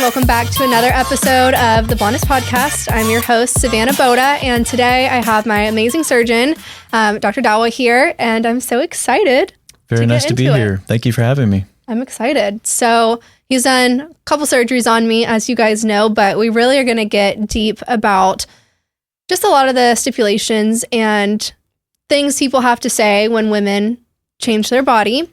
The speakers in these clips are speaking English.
Welcome back to another episode of the Bonus Podcast. I'm your host, Savanna and today I have my amazing surgeon, Dr. Dauwe here, and I'm so excited. Very nice to be here. Thank you for having me. I'm excited. So he's done a couple surgeries on me, as you guys know, but we really are going to get deep about just a lot of the stipulations and things people have to say when women change their body.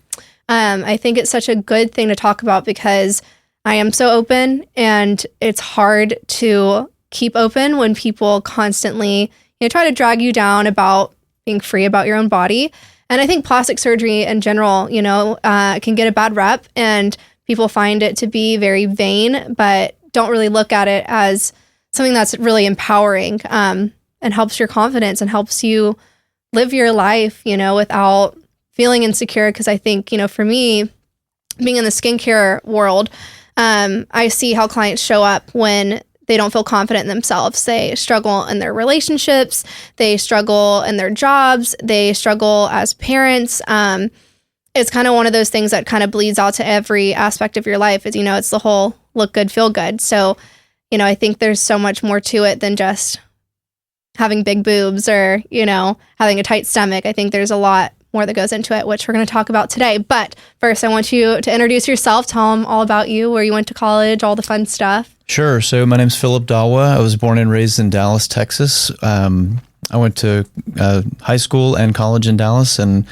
I think it's such a good thing to talk about because I am so open, and it's hard to keep open when people constantly, try to drag you down about being free about your own body. And I think plastic surgery in general, can get a bad rep, and people find it to be very vain, but don't really look at it as something that's really empowering, and helps your confidence and helps you live your life, without feeling insecure. Because I think, for me, being in the skincare world, I see how clients show up when they don't feel confident in themselves. They struggle in their relationships. They struggle in their jobs. They struggle as parents. It's kind of one of those things that kind of bleeds out to every aspect of your life. It's the whole look good, feel good. So, I think there's so much more to it than just having big boobs or, having a tight stomach. I think there's a lot more that goes into it, which we're going to talk about today. But first, I want you to introduce yourself. Tell them all about you, where you went to college, all the fun stuff. Sure. So my name's Dauwe. I was born and raised in Dallas, Texas. I went to high school and college in Dallas and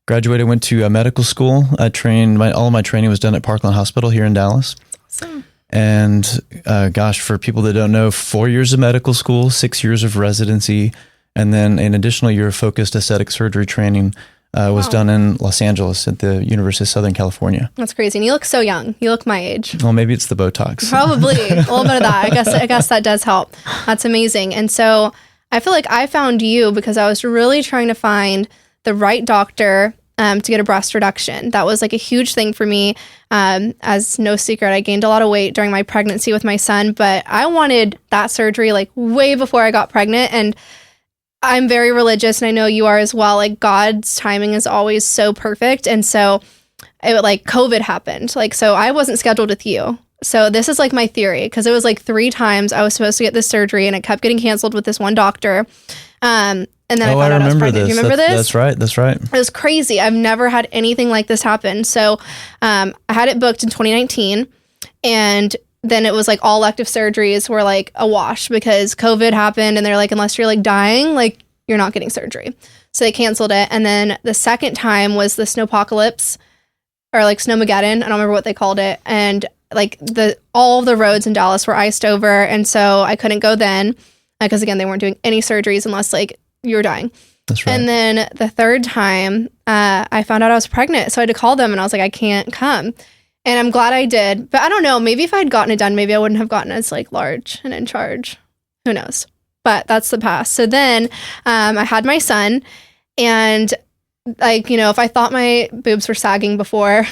graduated, went to medical school. I trained, all of my training was done at Parkland Hospital here in Dallas. Awesome. And for people that don't know, 4 years of medical school, 6 years of residency, and then an additional year of focused aesthetic surgery training was done in Los Angeles at the University of Southern California. That's crazy. And you look so young. You look my age. Well, maybe it's the Botox. Probably a little bit of that. I guess that does help. That's amazing. And so I feel like I found you because I was really trying to find the right doctor to get a breast reduction. That was like a huge thing for me. As no secret, I gained a lot of weight during my pregnancy with my son, but I wanted that surgery like way before I got pregnant. And I'm very religious, and I know you are as well. Like, God's timing is always so perfect. And so COVID happened. So I wasn't scheduled with you. So this is like my theory, because it was like 3 times I was supposed to get this surgery, and it kept getting canceled with this one doctor. And then I found out I was pregnant. Do you remember this? That's right. It was crazy. I've never had anything like this happen. So I had it booked in 2019, and then it was like all elective surgeries were like a wash because COVID happened, and they're like, unless you're like dying, like you're not getting surgery. So they canceled it. And then the second time was the snowpocalypse, or like snowmageddon. I don't remember what they called it. And like all of the roads in Dallas were iced over. And so I couldn't go then because again, they weren't doing any surgeries unless like you were dying. That's right. And then the third time I found out I was pregnant. So I had to call them, and I was like, I can't come. And I'm glad I did. But I don't know, maybe if I'd gotten it done, maybe I wouldn't have gotten as like large and in charge. Who knows? But that's the past. So then I had my son, and like, if I thought my boobs were sagging before.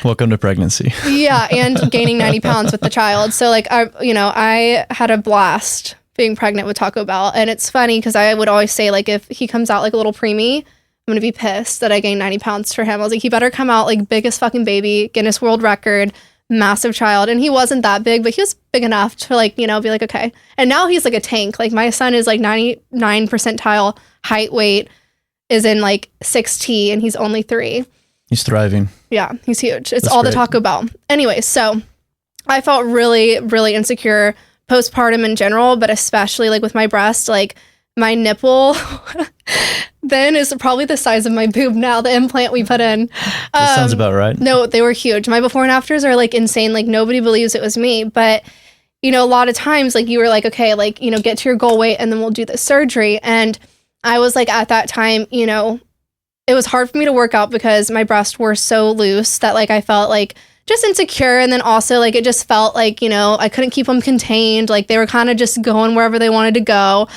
Welcome to pregnancy. Yeah. And gaining 90 pounds with the child. So like, I had a blast being pregnant with Taco Bell. And it's funny because I would always say, like, if he comes out like a little preemie, I'm going to be pissed that I gained 90 pounds for him. I was like, he better come out like biggest fucking baby, Guinness World Record, massive child. And he wasn't that big, but he was big enough to like, be like, okay. And now he's like a tank. Like, my son is like 99 percentile height, weight, is in like 6T, and he's only 3. He's thriving. Yeah, he's huge. It's That's all great. the Taco Bell. Anyway, so I felt really, really insecure postpartum in general, but especially like with my breast, like my nipple then is probably the size of my boob now, the implant we put in. That sounds about right. No, they were huge. My before and afters are like insane. Like, nobody believes it was me. But, a lot of times like you were like, okay, like, get to your goal weight and then we'll do the surgery. And I was like, at that time, it was hard for me to work out because my breasts were so loose that like I felt like just insecure. And then also like it just felt like, I couldn't keep them contained. Like, they were kind of just going wherever they wanted to go.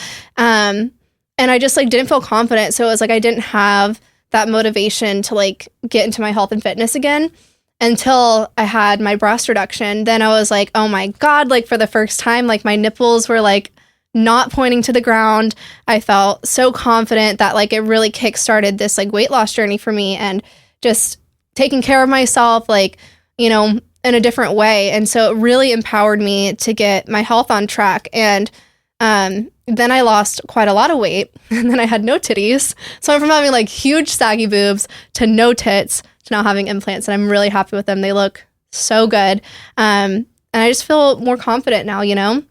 And I just like didn't feel confident. So it was like I didn't have that motivation to like get into my health and fitness again until I had my breast reduction. Then I was like, oh my God, like for the first time, like my nipples were like not pointing to the ground. I felt so confident that like it really kickstarted this like weight loss journey for me, and just taking care of myself, like, in a different way. And so it really empowered me to get my health on track. And then I lost quite a lot of weight, and then I had no titties. So I'm from having like huge saggy boobs to no tits to now having implants, and I'm really happy with them. They look so good. And I just feel more confident now, you know?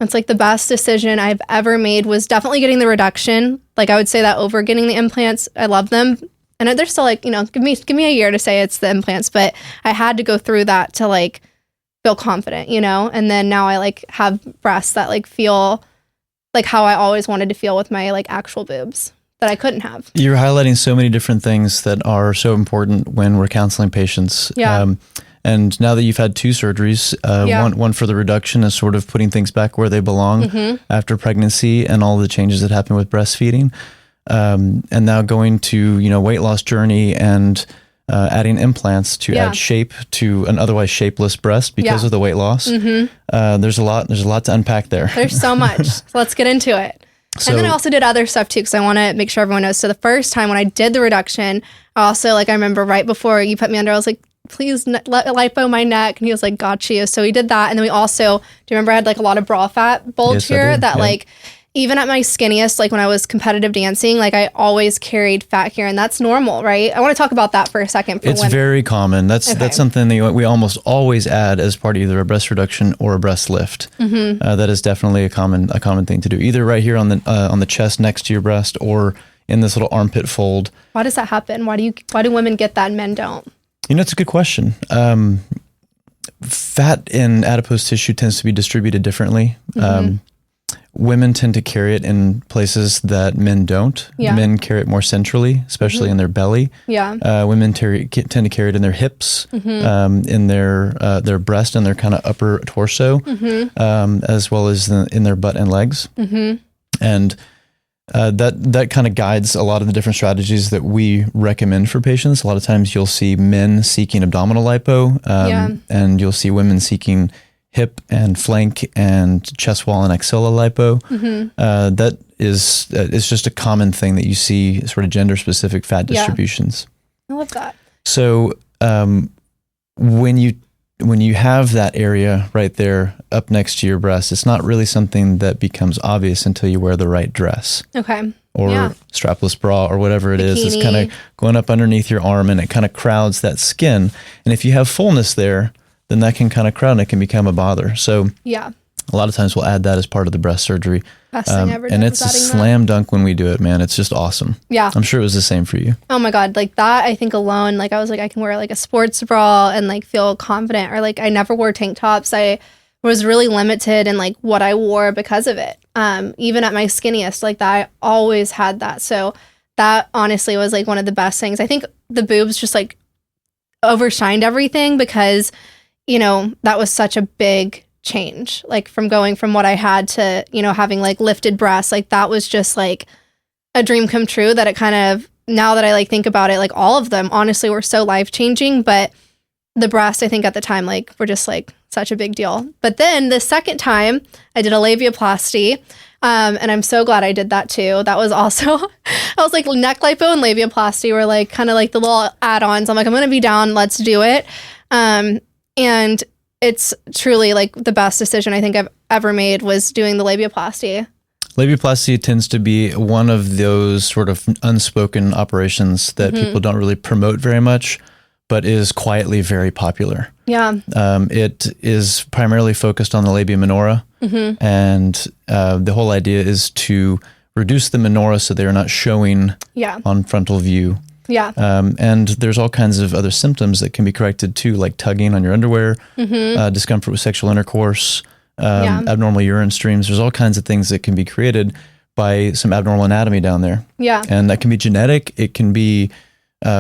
It's like the best decision I've ever made was definitely getting the reduction. Like I would say that over getting the implants. I love them. And they're still like, you know, give me a year to say it's the implants, but I had to go through that to like feel confident, you know? And then now I like have breasts that like feel like how I always wanted to feel with my like actual boobs that I couldn't have. You're highlighting so many different things that are so important when we're counseling patients. Yeah. And now that you've had 2 surgeries, one for the reduction is sort of putting things back where they belong after pregnancy and all the changes that happen with breastfeeding. And now going to, you know, weight loss journey and adding implants to add shape to an otherwise shapeless breast because of the weight loss. There's a lot to unpack there. There's so much. So let's get into it. So, and then I also did other stuff too, because I want to make sure everyone knows. So the first time when I did the reduction, I also like, I remember right before you put me under, I was like, please let lipo my neck. And he was like, got you. So we did that. And then we also, do you remember I had like a lot of bra fat bulge here that like, even at my skinniest, like when I was competitive dancing, like I always carried fat here, and that's normal, right? I want to talk about that for a second. It's very common. That's something that we almost always add as part of either a breast reduction or a breast lift. That is definitely a common thing to do, either right here on the chest next to your breast or in this little armpit fold. Why does that happen? Why do women get that and men don't? You know, it's a good question. Fat in adipose tissue tends to be distributed differently. Women tend to carry it in places that men don't. Men carry it more centrally, especially in their belly. Women tend to carry it in their hips, in their breast and their kind of upper torso, as well as in their butt and legs. And that kind of guides a lot of the different strategies that we recommend for patients. A lot of times you'll see men seeking abdominal lipo, and you'll see women seeking hip and flank and chest wall and axilla lipo. That is it's just a common thing that you see, sort of gender specific fat distributions. I love that. So when you have that area right there up next to your breast, it's not really something that becomes obvious until you wear the right dress. Okay. Or strapless bra or whatever it is. It's kind of going up underneath your arm, and it kind of crowds that skin. And if you have fullness there, then that can kind of crowd and it can become a bother. So a lot of times we'll add that as part of the breast surgery. Best thing ever done. And it's a slam dunk when we do it, man. It's just awesome. Yeah. I'm sure it was the same for you. Oh my God. Like that, I think alone, like I was like, I can wear like a sports bra and like feel confident, or like I never wore tank tops. I was really limited in like what I wore because of it. Even at my skinniest, like that, I always had that. So that honestly was like one of the best things. I think the boobs just like overshined everything, because you know, that was such a big change, like from going from what I had to, you know, having like lifted breasts. Like that was just like a dream come true, that it kind of, now that I like think about it, like all of them honestly were so life changing, but the breasts, I think at the time, like were just like such a big deal. But then the second time I did a labiaplasty, and I'm so glad I did that too. That was also, I was like neck lipo and labiaplasty were like kind of like the little add-ons. I'm like, I'm going to be down. Let's do it. And it's truly like the best decision I think I've ever made was doing the labiaplasty. Labiaplasty tends to be one of those sort of unspoken operations that people don't really promote very much, but is quietly very popular. Yeah. It is primarily focused on the labia minora, and the whole idea is to reduce the minora so they're not showing on frontal view. Yeah. And there's all kinds of other symptoms that can be corrected too, like tugging on your underwear, discomfort with sexual intercourse, abnormal urine streams. There's all kinds of things that can be created by some abnormal anatomy down there. Yeah. And that can be genetic. It can be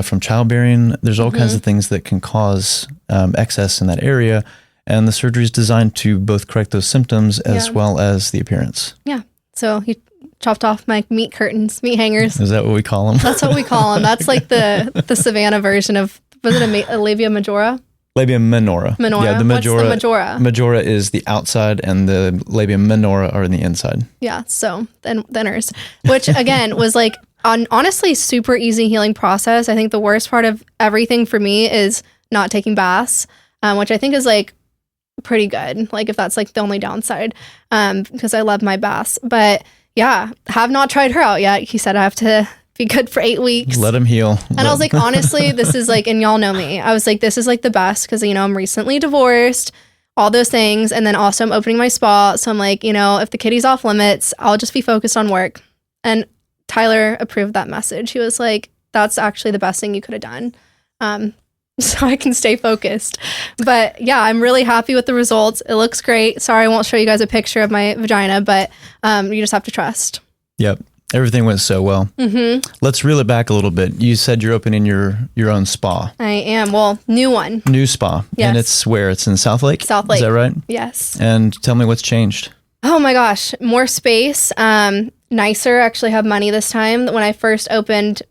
from childbearing. There's all kinds of things that can cause excess in that area. And the surgery is designed to both correct those symptoms as well as the appearance. Yeah. So you chopped off my meat curtains, meat hangers. Is that what we call them? That's what we call them. That's like the Savanna version of, was it a labia majora? Labia minora. Yeah, the majora. What's the majora? Majora is the outside, and the labia minora are in the inside. Yeah, so thinners, which again was like honestly super easy healing process. I think the worst part of everything for me is not taking baths. which I think is like pretty good. Like if that's like the only downside, because I love my baths. But yeah, have not tried her out yet. He said I have to be good for 8 weeks. Let him heal. And I was like, honestly, this is like, and y'all know me. I was like, this is like the best because, you know, I'm recently divorced, all those things. And then also I'm opening my spa. So I'm like, you know, if the kitty's off limits, I'll just be focused on work. And Tyler approved that message. He was like, that's actually the best thing you could have done. So I can stay focused. But yeah, I'm really happy with the results. It looks great. Sorry, I won't show you guys a picture of my vagina, but you just have to trust. Yep. Everything went so well. Mm-hmm. Let's reel it back a little bit. You said you're opening your own spa. I am. Well, new one. New spa. Yes. And it's where? It's in South Lake? South Lake. Is that right? Yes. And tell me what's changed. Oh my gosh. More space. Nicer. Actually have money this time. When I first opened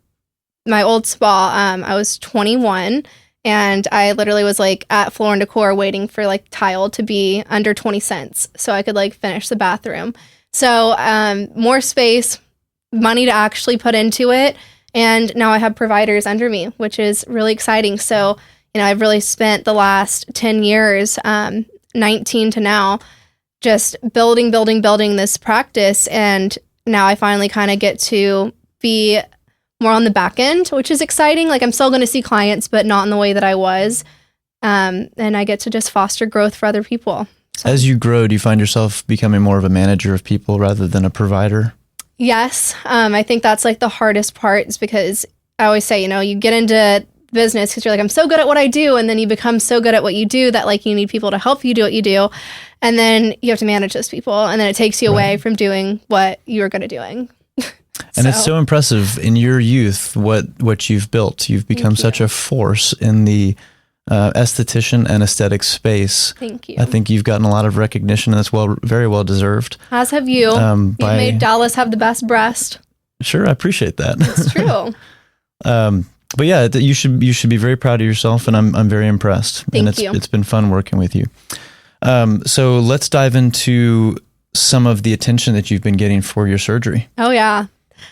my old spa, I was 21. And I literally was like at Floor and Decor waiting for like tile to be under 20 cents so I could like finish the bathroom. So more space, money to actually put into it. And now I have providers under me, which is really exciting. So, you know, I've really spent the last 10 years, 19 to now, just building this practice. And now I finally kind of get to be more on the back end, which is exciting. Like I'm still going to see clients, but not in the way that I was. And I get to just foster growth for other people. So. As you grow, do you find yourself becoming more of a manager of people rather than a provider? Yes. I think that's like the hardest part is because I always say, you know, you get into business because you're like, I'm so good at what I do. And then you become so good at what you do that like you need people to help you do what you do. And then you have to manage those people. And then it takes you away from doing what you were good at doing. And it's so impressive in your youth, what you've built. You've become such a force in the esthetician and aesthetic space. Thank you. I think you've gotten a lot of recognition, and that's very well deserved. As have you. You've made Dallas have the best breast. Sure, I appreciate that. It's true. But yeah, you should be very proud of yourself, and I'm very impressed. Thank you. It's been fun working with you. So let's dive into some of the attention that you've been getting for your surgery. Oh yeah.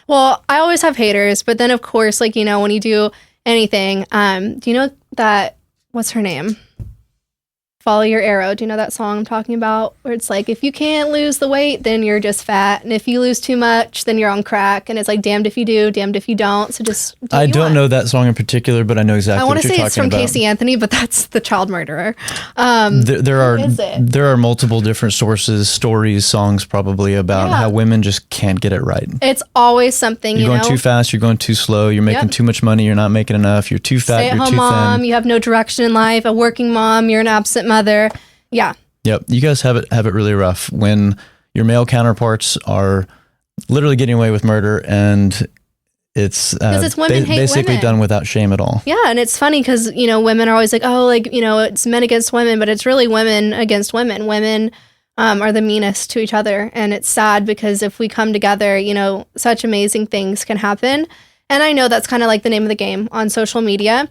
Well, I always have haters, but then of course, like, you know, when you do anything, do you know that, what's her name? Follow Your Arrow. Do you know that song I'm talking about? Where it's like, if you can't lose the weight, then you're just fat. And if you lose too much, then you're on crack. And it's like, damned if you do, damned if you don't. So just do I don't know that song in particular, but I know exactly what you're talking about. I want to say it's from Casey Anthony, but that's the child murderer. There are multiple different stories, songs probably about how women just can't get it right. It's always something, you're going too fast, you're going too slow, you're making too much money, you're not making enough, you're too fat, you're too thin. Mom, you have no direction in life, a working mom, you're an absent mother. Yeah. Yep. You guys have it really rough when your male counterparts are literally getting away with murder, and it's women hate basically women. done without shame at all. Yeah. And it's funny because, you know, women are always like, oh, like, you know, it's men against women, but it's really women against women. Women are the meanest to each other. And it's sad because if we come together, you know, such amazing things can happen. And I know that's kind of like the name of the game on social media.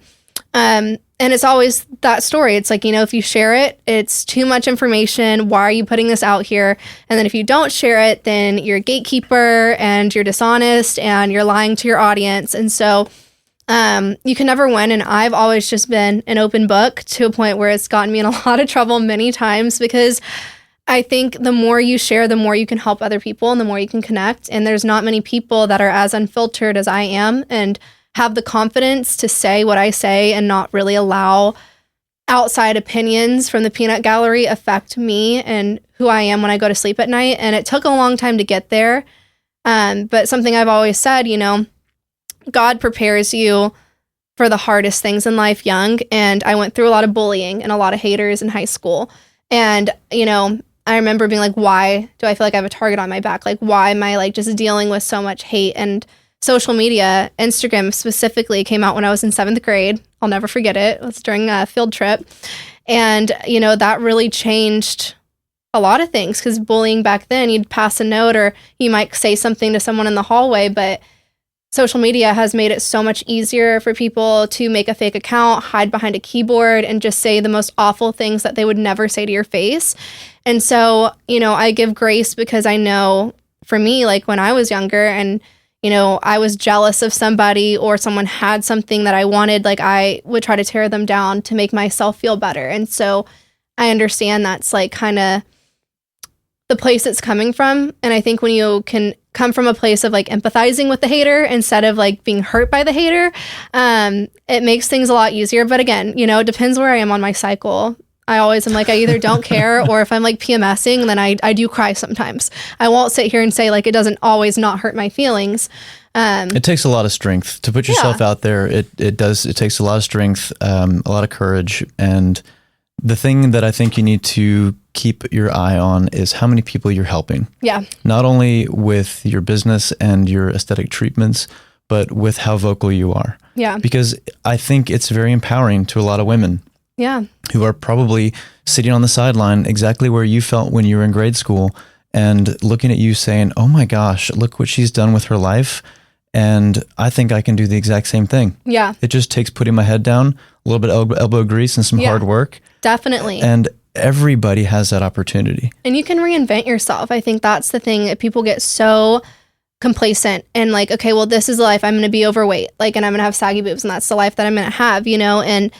And it's always that story. It's like, you know, if you share it, it's too much information. Why are you putting this out here? And then if you don't share it, then you're a gatekeeper and you're dishonest and you're lying to your audience. And so you can never win. And I've always just been an open book to a point where it's gotten me in a lot of trouble many times because I think the more you share, the more you can help other people and the more you can connect. And there's not many people that are as unfiltered as I am and have the confidence to say what I say and not really allow outside opinions from the peanut gallery affect me and who I am when I go to sleep at night. And it took a long time to get there. But something I've always said, you know, God prepares you for the hardest things in life young. And I went through a lot of bullying and a lot of haters in high school. And, you know, I remember being like, why do I feel like I have a target on my back? Like, why am I like just dealing with so much hate? And social media, Instagram specifically, came out when I was in 7th grade. I'll never forget it. It was during a field trip. And, you know, that really changed a lot of things because bullying back then, you'd pass a note or you might say something to someone in the hallway, but social media has made it so much easier for people to make a fake account, hide behind a keyboard, and just say the most awful things that they would never say to your face. And so, you know, I give grace because I know for me, like when I was younger and I was jealous of somebody or someone had something that I wanted, like I would try to tear them down to make myself feel better. And so I understand that's like kind of the place it's coming from. And I think when you can come from a place of like empathizing with the hater instead of like being hurt by the hater, it makes things a lot easier. But again, it depends where I am on my cycle. I always am like, I either don't care, or if I'm like PMSing, then I do cry sometimes. I won't sit here and say like it doesn't always not hurt my feelings. It takes a lot of strength to put yourself out there. It does. It takes a lot of strength, a lot of courage. And the thing that I think you need to keep your eye on is how many people you're helping. Yeah. Not only with your business and your aesthetic treatments, but with how vocal you are. Yeah. Because I think it's very empowering to a lot of women. Yeah. Who are probably sitting on the sideline exactly where you felt when you were in grade school and looking at you saying, oh my gosh, look what she's done with her life. And I think I can do the exact same thing. Yeah. It just takes putting my head down, a little bit of elbow grease and some hard work. Definitely. And everybody has that opportunity. And you can reinvent yourself. I think that's the thing that people get so complacent and like, okay, well, this is the life I'm going to be overweight, like, and I'm going to have saggy boobs, and that's the life that I'm going to have, and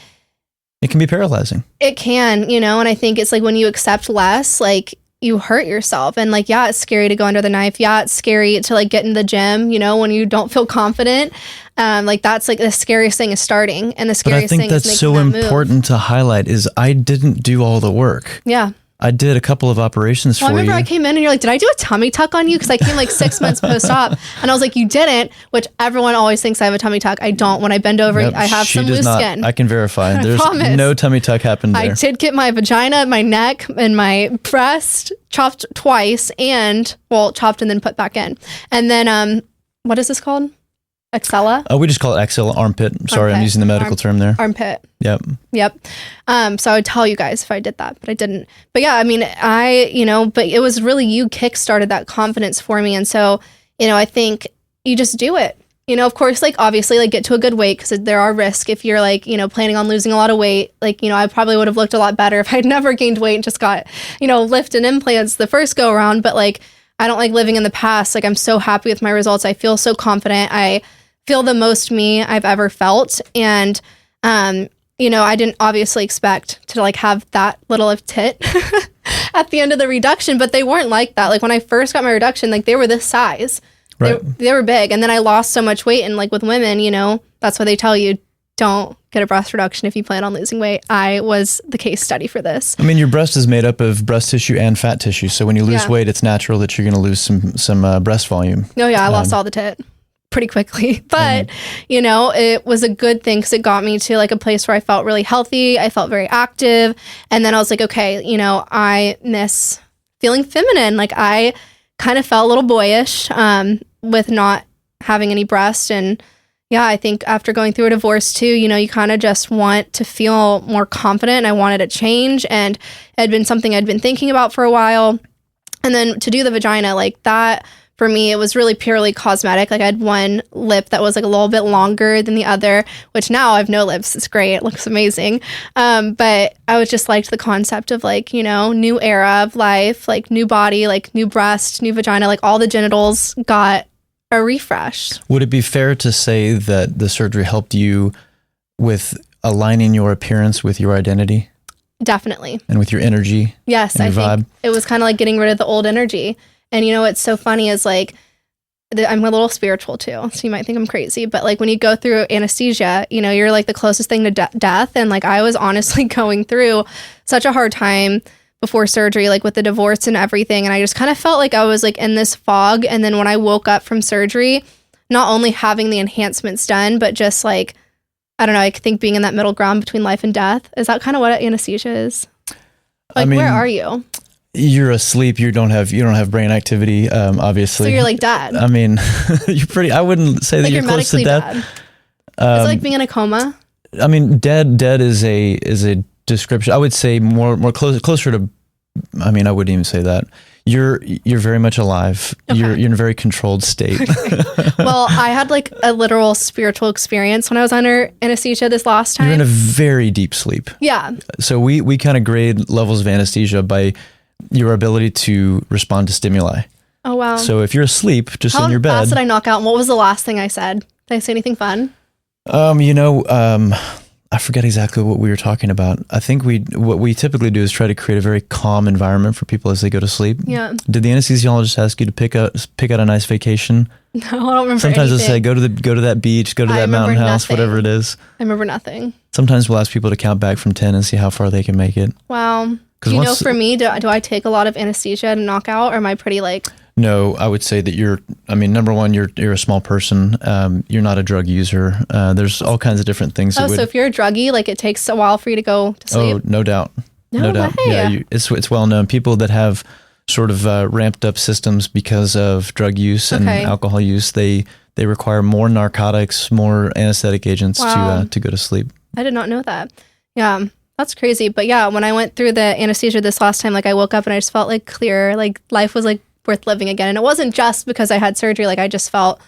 it can be paralyzing. It can, and I think it's like when you accept less, like you hurt yourself. And like, yeah, it's scary to go under the knife. Yeah, it's scary to like get in the gym, when you don't feel confident. Like that's like the scariest thing is starting. And the scariest thing is making that move. But I think that's so important to highlight is I didn't do all the work. Yeah. I did a couple of operations for you. I remember I came in and you're like, did I do a tummy tuck on you? Because I came like 6 months post-op. And I was like, you didn't, which everyone always thinks I have a tummy tuck. I don't. When I bend over, I have some loose skin. I can verify. There's no tummy tuck happened there. I did get my vagina, my neck, and my breast chopped twice chopped and then put back in. And then, what is this called? Axilla? We just call it axilla, armpit. Sorry, I'm using the medical term there. Armpit. Yep. So I would tell you guys if I did that, but I didn't. But yeah, I mean, but it was really you kickstarted that confidence for me. And so, I think you just do it. Of course, like obviously like get to a good weight because there are risks if you're like, planning on losing a lot of weight. Like, I probably would have looked a lot better if I'd never gained weight and just got, lift and implants the first go around. But like, I don't like living in the past. Like I'm so happy with my results. I feel so confident. I feel the most me I've ever felt. And, I didn't obviously expect to like have that little of tit at the end of the reduction, but they weren't like that. Like when I first got my reduction, like they were this size. Right. They were big. And then I lost so much weight. And like with women, that's why they tell you don't get a breast reduction if you plan on losing weight. I was the case study for this. I mean, your breast is made up of breast tissue and fat tissue. So when you lose weight, it's natural that you're going to lose some breast volume. Oh yeah. I lost all the tit pretty quickly, but it was a good thing because it got me to like a place where I felt really healthy. I felt very active. And then I was like, okay, I miss feeling feminine. Like I kind of felt a little boyish with not having any breast. And yeah, I think after going through a divorce too, you kind of just want to feel more confident. I wanted a change, and it had been something I'd been thinking about for a while. And then to do the vagina, like that, for me, it was really purely cosmetic. Like I had one lip that was like a little bit longer than the other, which now I have no lips. It's great. It looks amazing. But I was just liked the concept of like, new era of life, like new body, like new breast, new vagina, like all the genitals got a refresh. Would it be fair to say that the surgery helped you with aligning your appearance with your identity? Definitely. And with your energy? Yes, I think it was kind of like getting rid of the old energy. And what's so funny is like, I'm a little spiritual too, so you might think I'm crazy, but like when you go through anesthesia, you're like the closest thing to death. And like I was honestly going through such a hard time before surgery, like with the divorce and everything. And I just kind of felt like I was like in this fog. And then when I woke up from surgery, not only having the enhancements done, but just like, I don't know, I think being in that middle ground between life and death. Is that kind of what anesthesia is? Like, where are you? You're asleep. You don't have brain activity, obviously. So you're like dead. I mean, I wouldn't say that you're close to death. Is it like being in a coma? I mean, dead is a description. I would say more closer to, I mean, I wouldn't even say that. You're very much alive. Okay. You're in a very controlled state. Well, I had like a literal spiritual experience when I was under anesthesia this last time. You're in a very deep sleep. Yeah. So we kind of grade levels of anesthesia by your ability to respond to stimuli. Oh, wow. So if you're asleep, just How in your bed. How fast did I knock out? And what was the last thing I said? Did I say anything fun? I forget exactly what we were talking about. I think what we typically do is try to create a very calm environment for people as they go to sleep. Yeah. Did the anesthesiologist ask you to pick out a nice vacation? No, I don't remember Sometimes anything. they'll say, go to that beach, go to that mountain house, whatever it is. I remember nothing. Sometimes we'll ask people to count back from 10 and see how far they can make it. Wow. Do you know, for me, do I take a lot of anesthesia to knock out, or am I pretty like... No, I would say that number one, you're a small person. You're not a drug user. There's all kinds of different things. So if you're a druggie, like it takes a while for you to go to sleep? Oh, no doubt. No doubt. way. Yeah, it's well known. People that have sort of ramped up systems because of drug use and alcohol use, they require more narcotics, more anesthetic agents to go to sleep. I did not know that. Yeah, that's crazy. But yeah, when I went through the anesthesia this last time, like I woke up and I just felt like clear, like life was like worth living again. And it wasn't just because I had surgery. Like I just felt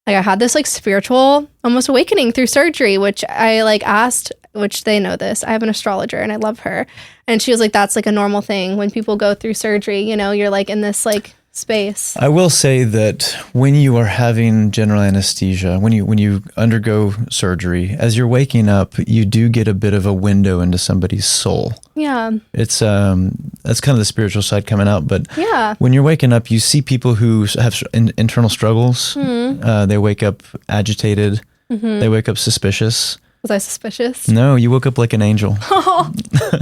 like I had this like spiritual almost awakening through surgery, which I like asked, which they know this. I have an astrologer and I love her. And she was like, that's like a normal thing when people go through surgery, you're like in this like space. I will say that when you are having general anesthesia, when you undergo surgery, as you're waking up, you do get a bit of a window into somebody's soul. Yeah. It's that's kind of the spiritual side coming out, but yeah, when you're waking up, you see people who have internal struggles. They wake up agitated. They wake up suspicious. Was I suspicious? No, you woke up like an angel. Oh.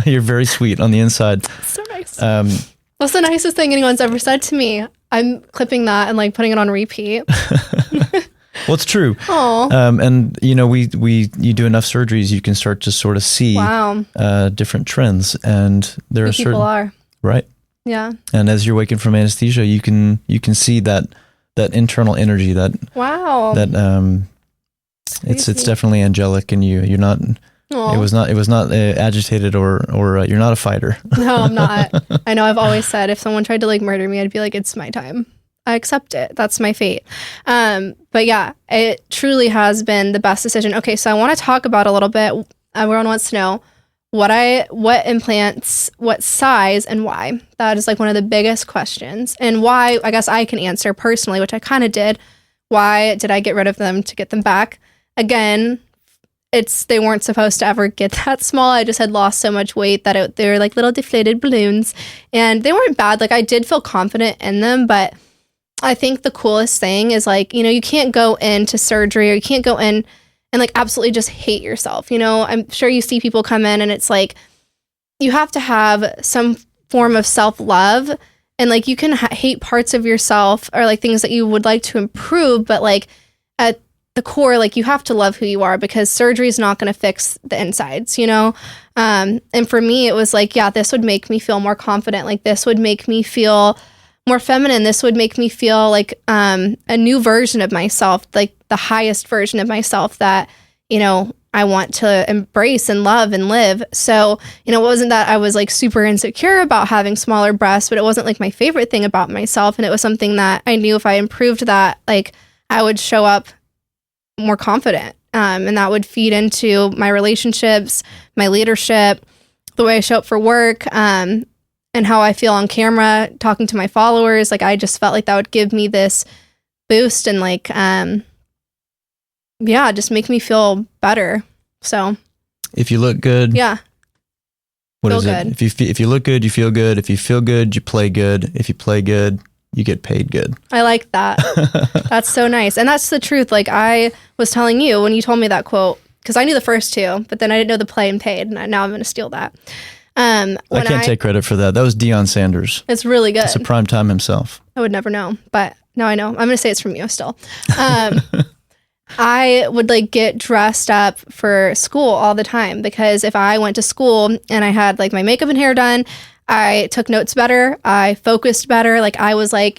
You're very sweet on the inside. So nice. That's the nicest thing anyone's ever said to me. I'm clipping that and like putting it on repeat. Well, it's true. Oh. And you do enough surgeries, you can start to sort of see different trends, and there are certain people are right. Yeah. And as you're waking from anesthesia, you can see that internal energy that it's definitely angelic, and you're not. Aww. It was not agitated or you're not a fighter. No, I'm not. I know I've always said if someone tried to like murder me, I'd be like, it's my time. I accept it. That's my fate. But yeah, it truly has been the best decision. Okay, so I want to talk about a little bit. Everyone wants to know what implants, what size, and why. That is like one of the biggest questions. And why, I guess I can answer personally, which I kind of did. Why did I get rid of them to get them back? Again, they weren't supposed to ever get that small. I just had lost so much weight that they were like little deflated balloons, and they weren't bad. Like I did feel confident in them, but I think the coolest thing is like, you can't go into surgery or you can't go in and like absolutely just hate yourself. I'm sure you see people come in and it's like, you have to have some form of self-love, and like you can hate parts of yourself or like things that you would like to improve, but like at the core, like you have to love who you are, because surgery is not going to fix the insides, and for me, it was like, yeah, this would make me feel more confident. Like this would make me feel more feminine. This would make me feel like a new version of myself, like the highest version of myself that, I want to embrace and love and live. So, it wasn't that I was like super insecure about having smaller breasts, but it wasn't like my favorite thing about myself. And it was something that I knew if I improved that, like I would show up more confident. And that would feed into my relationships, my leadership, the way I show up for work, and how I feel on camera, talking to my followers. Like, I just felt like that would give me this boost and like, just make me feel better. So if you look good, what is it? If you look good, you feel good. If you feel good, you play good. If you play good, you get paid good. I like that. That's so nice. And that's the truth. Like I was telling you when you told me that quote, because I knew the first two, but then I didn't know the play and paid. And now I'm going to steal that. I can't take credit for that. That was Deion Sanders. It's really good. It's a prime time himself. I would never know, but now I know. I'm going to say it's from you still. I would like get dressed up for school all the time, because if I went to school and I had like my makeup and hair done, I took notes better. I focused better. Like I was like,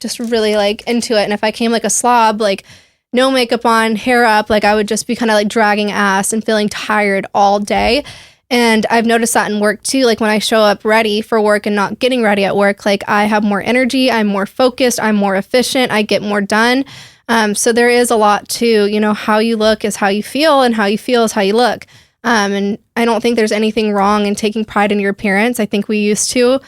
just really like into it. And if I came like a slob, like no makeup on, hair up, like I would just be kind of like dragging ass and feeling tired all day. And I've noticed that in work too. Like when I show up ready for work and not getting ready at work, like I have more energy, I'm more focused, I'm more efficient, I get more done. So there is a lot to, how you look is how you feel, and how you feel is how you look. And I don't think there's anything wrong in taking pride in your appearance. I think we used to,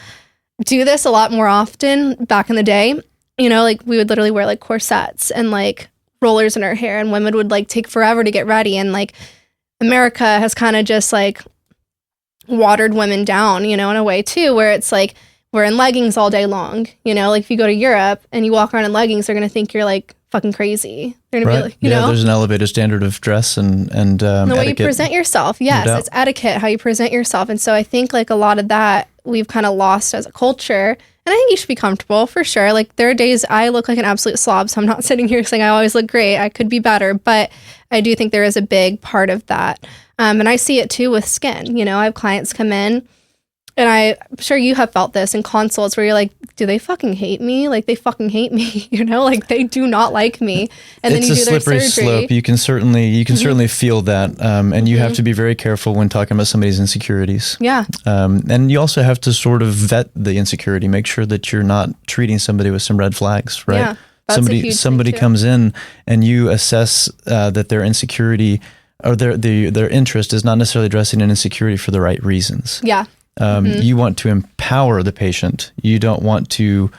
do this a lot more often back in the day. You know, like we would literally wear like corsets and like rollers in our hair, and women would like take forever to get ready. And like America has kind of just like watered women down, you know, in a way too, where it's like we're in leggings all day long. You know, like if you go to Europe and you walk around in leggings, they're going to think you're like fucking crazy. They're going to be like, you know, there's an elevated standard of dress and the way etiquette. you present yourself. Yes, No it's etiquette, how you present yourself. And so I think like a lot of that we've kind of lost as a culture. And I think you should be comfortable for sure. Like there are days I look like an absolute slob, so I'm not sitting here saying I always look great. I could be better, but I do think there is a big part of that. And I see it too with skin. You know, I have clients come in, and I'm sure you have felt this in consults where you're like, do they fucking hate me? Like they fucking hate me, you know, like they do not like me. And then it's you a do their slippery surgery. slope. You can certainly feel that. And you have to be very careful when talking about somebody's insecurities. Yeah. And you also have to sort of vet the insecurity, make sure that you're not treating somebody with some red flags, right? Yeah, that's a huge somebody thing too. comes in and you assess that their insecurity or their interest is not necessarily addressing an insecurity for the right reasons. Yeah. You want to empower the patient. You don't want to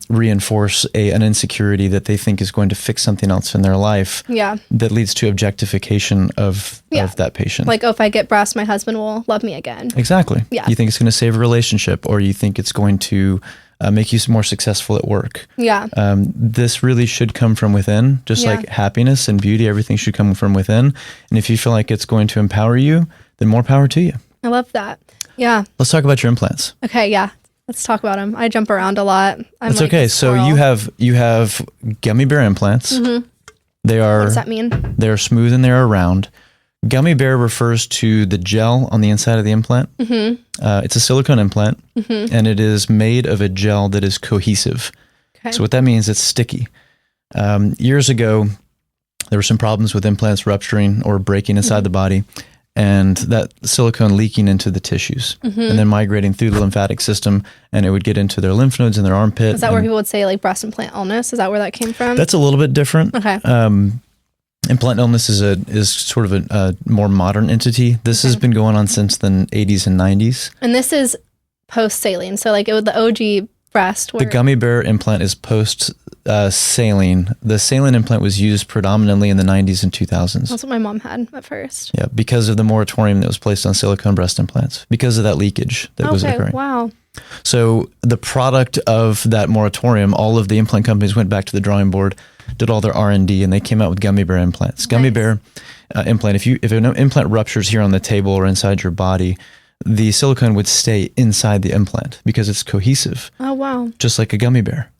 reinforce an insecurity that they think is going to fix something else in their life. Yeah. That leads to objectification of that patient. Like, oh, if I get breasts, my husband will love me again. Exactly. Yeah. You think it's going to save a relationship, or you think it's going to make you more successful at work. Yeah. This really should come from within, just like happiness and beauty. Everything should come from within. And if you feel like it's going to empower you, then more power to you. I love that. Yeah. Let's talk about your implants. Okay. Yeah. Let's talk about them. I jump around a lot. That's like okay. So you have gummy bear implants. Mm-hmm. They are. What does that mean? They're smooth and they're round. Gummy bear refers to the gel on the inside of the implant. Mm-hmm. It's a silicone implant, and it is made of a gel that is cohesive. Okay. So what that means, it's sticky. Years ago, there were some problems with implants rupturing or breaking inside the body, and that silicone leaking into the tissues and then migrating through the lymphatic system, and it would get into their lymph nodes in their armpit. Is that where people would say like breast implant illness? Is that where that came from? That's a little bit different. Okay. Implant illness is sort of a more modern entity. This has been going on since the 80s and 90s. And this is post saline. So like it was the OG breast. The gummy bear implant is post saline. The saline implant was used predominantly in the 90s and 2000s. That's what my mom had at first. Yeah, because of the moratorium that was placed on silicone breast implants, because of that leakage that was occurring. Wow. So the product of that moratorium, all of the implant companies went back to the drawing board, did all their R&D, and they came out with gummy bear implants. Gummy bear implant, if an implant ruptures here on the table or inside your body, the silicone would stay inside the implant because it's cohesive. Oh, wow. Just like a gummy bear.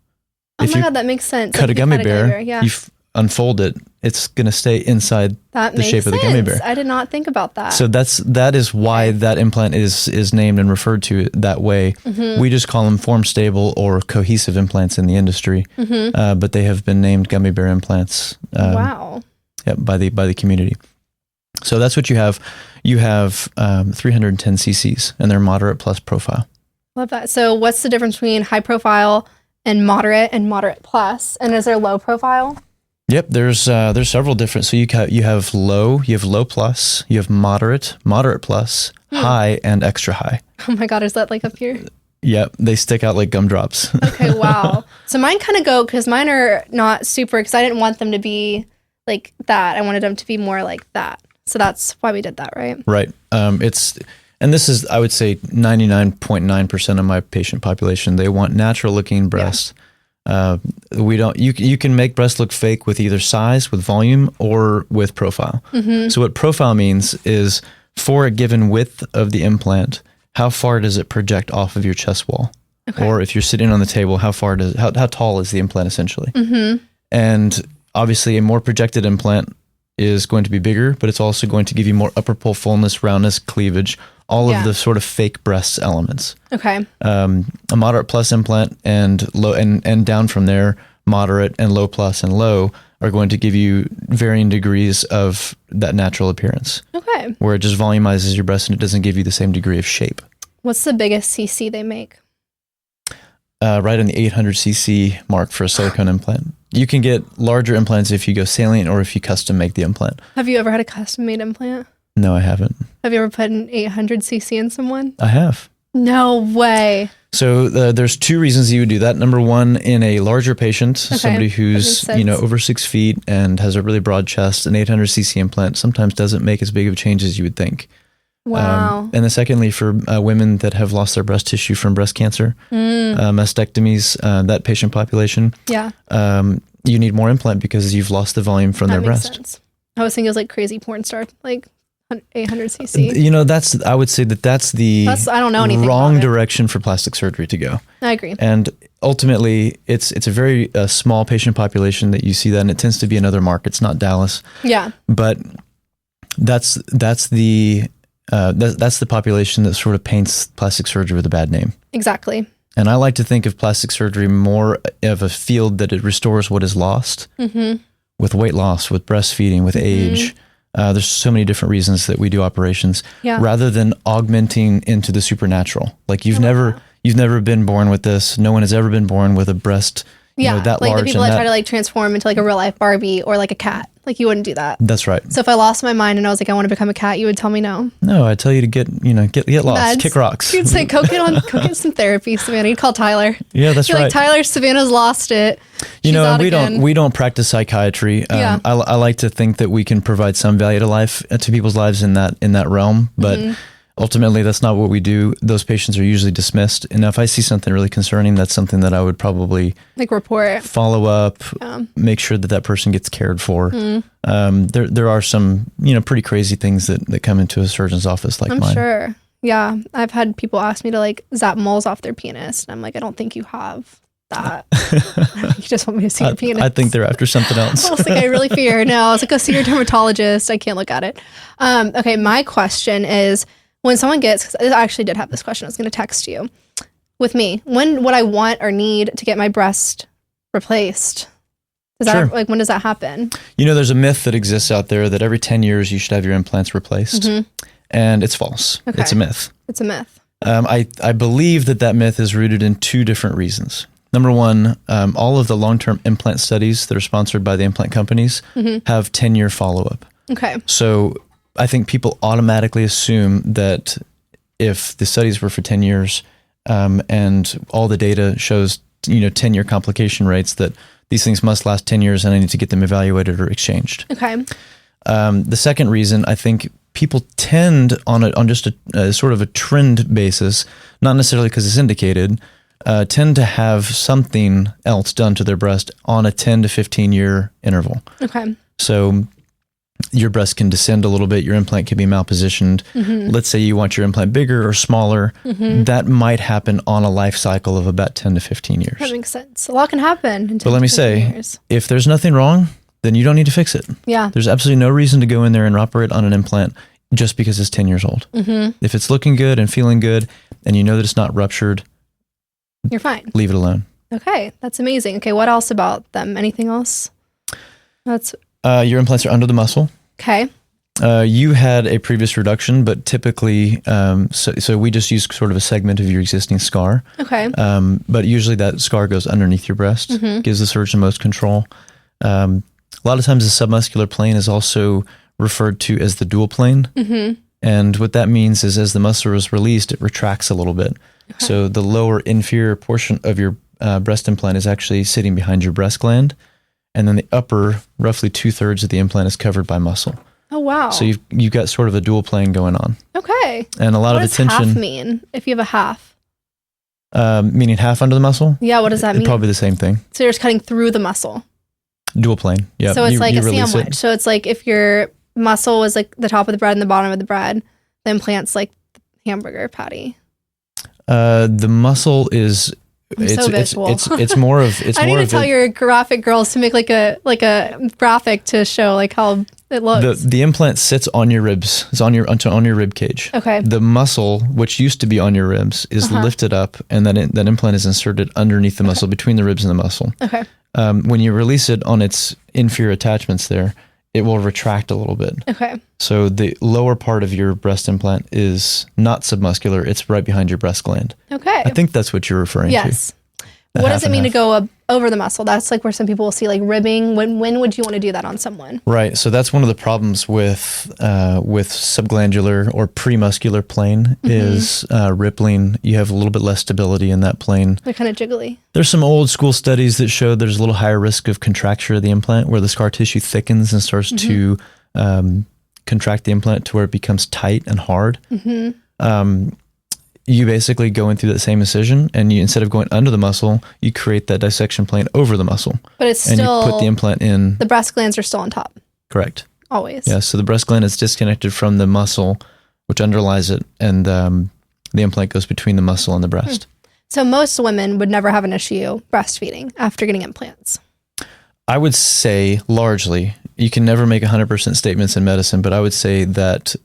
Oh my God, that makes sense. Cut a gummy bear, yeah. you unfold it, it's going to stay inside the shape of the gummy bear. I did not think about that. So that is why that implant is named and referred to that way. We just call them form stable or cohesive implants in the industry, but they have been named gummy bear implants. Wow. Yeah, by the community. So that's what you have. You have 310 cc's, and they're moderate plus profile. Love that. So what's the difference between high profile and moderate plus? And is there low profile? Yep, there's several different. So you have low plus, you have moderate plus, high, and extra high. Oh my God, is that like up here? Yep, they stick out like gumdrops. Okay, wow. So mine kind of go, because mine are not super, because I didn't want them to be like that. I wanted them to be more like that. So that's why we did that, right? Right. And this is, I would say, 99.9% of my patient population. They want natural looking breasts. You can make breasts look fake with either size, with volume, or with profile. So what profile means is for a given width of the implant, how far does it project off of your chest wall? Okay. Or if you're sitting on the table, how tall is the implant essentially? And obviously a more projected implant is going to be bigger, but it's also going to give you more upper pole fullness, roundness, cleavage, all of the sort of fake breasts elements. Okay. A moderate plus implant and low and down from there, moderate and low plus and low are going to give you varying degrees of that natural appearance. Okay. Where it just volumizes your breast and it doesn't give you the same degree of shape. What's the biggest CC they make? Right on the 800 cc mark for a silicone implant. You can get larger implants if you go saline or if you custom make the implant. Have you ever had a custom made implant? No, I haven't. Have you ever put an 800 cc in someone? I have. No way. So there's two reasons you would do that. Number one, in a larger patient, somebody who's over 6 feet and has a really broad chest, an 800cc implant sometimes doesn't make as big of a change as you would think. Wow. And then secondly, for women that have lost their breast tissue from breast cancer, mastectomies, that patient population, you need more implant because you've lost the volume from their breast. Sense. I was thinking it was like crazy porn star, like 800cc. I would say that's I don't know anything wrong direction for plastic surgery to go. I agree. And ultimately, it's a very small patient population that you see that, and it tends to be in other markets, not Dallas. Yeah. But that's the population that sort of paints plastic surgery with a bad name. Exactly. And I like to think of plastic surgery more of a field that it restores what is lost with weight loss, with breastfeeding, with age. There's so many different reasons that we do operations rather than augmenting into the supernatural. Like you've never been born with this. No one has ever been born with a breast that like large. The people that try to like transform into like a real life Barbie or like a cat. Like you wouldn't do that. That's right. So if I lost my mind and I was like, I want to become a cat, you would tell me no. No, I'd tell you to get lost, kick rocks. You'd say, go get some therapy, Savanna. You'd call Tyler. Yeah, that's You're right. Like, Tyler, Savannah's lost it. We don't practice psychiatry. I like to think that we can provide some value to people's lives in that realm, but ultimately that's not what we do. Those patients are usually dismissed. And if I see something really concerning, that's something that I would probably report, follow up, make sure that person gets cared for. There are some, pretty crazy things that come into a surgeon's office like mine. I'm sure. Yeah. I've had people ask me to like zap moles off their penis. And I'm like, I don't think you have that. You just want me to see your penis. I think they're after something else. I was like, I really fear. No, I was like, go see your dermatologist. I can't look at it. Okay. My question is, when someone gets, because I actually did have this question, I was going to text you. With me, when would I want or need to get my breast replaced? When does that happen? There's a myth that exists out there that every 10 years you should have your implants replaced. And it's false. Okay. It's a myth. It's a myth. I believe that myth is rooted in two different reasons. Number one, all of the long-term implant studies that are sponsored by the implant companies have 10-year follow-up. Okay. So I think people automatically assume that if the studies were for 10 years and all the data shows 10-year complication rates, that these things must last 10 years and I need to get them evaluated or exchanged. Okay. The second reason, I think people tend on just a sort of a trend basis, not necessarily because it's indicated, tend to have something else done to their breast on a 10 to 15 year interval. Okay. So your breast can descend a little bit, your implant can be malpositioned. Let's say you want your implant bigger or smaller. That might happen on a life cycle of about 10 to 15 years. That makes sense. A lot can happen in 10 But let me say, if there's nothing wrong, then you don't need to fix it. Yeah. There's absolutely no reason to go in there and operate on an implant just because it's 10 years old. If it's looking good and feeling good and you know that it's not ruptured, you're fine. Leave it alone. Okay. That's amazing. Okay. What else about them? Anything else? Your implants are under the muscle. Okay. You had a previous reduction, but typically, so we just use sort of a segment of your existing scar. Okay. But usually that scar goes underneath your breast, gives the surgeon most control. A lot of times the submuscular plane is also referred to as the dual plane. And what that means is as the muscle is released, it retracts a little bit. Okay. So the lower inferior portion of your breast implant is actually sitting behind your breast gland. And then the upper, roughly 2/3 of the implant is covered by muscle. Oh, wow. So you've got sort of a dual plane going on. Okay. And a lot of attention. What does half mean, if you have a half? Meaning half under the muscle? Yeah, what does that mean? Probably the same thing. So you're just cutting through the muscle. Dual plane, yeah. So it's like a sandwich. So it's like if your muscle was like the top of the bread and the bottom of the bread, the implant's like the hamburger patty. The muscle is... so visual. It's more of I need to tell your graphic girls to make like a graphic to show like how it looks. The implant sits on your ribs. It's on your rib cage. Okay. The muscle, which used to be on your ribs, is lifted up, and then that implant is inserted underneath the muscle, between the ribs and the muscle. Okay. When you release it on its inferior attachments there, it will retract a little bit. Okay. So the lower part of your breast implant is not submuscular. It's right behind your breast gland. Okay. I think that's what you're referring to. Yes. What does it mean to go over the muscle. That's like where some people will see like ribbing. When would you want to do that on someone? Right. So that's one of the problems with subglandular or premuscular plane is rippling. You have a little bit less stability in that plane. They're kind of jiggly. There's some old school studies that show there's a little higher risk of contracture of the implant where the scar tissue thickens and starts to contract the implant to where it becomes tight and hard. You basically go in through that same incision, and you, instead of going under the muscle, you create that dissection plane over the muscle. But it's and still, you put the implant in. the breast glands are still on top. Correct. Always. Yeah. So the breast gland is disconnected from the muscle, which underlies it, and the implant goes between the muscle and the breast. So most women would never have an issue breastfeeding after getting implants. I would say largely, you can never make 100% statements in medicine, but I would say that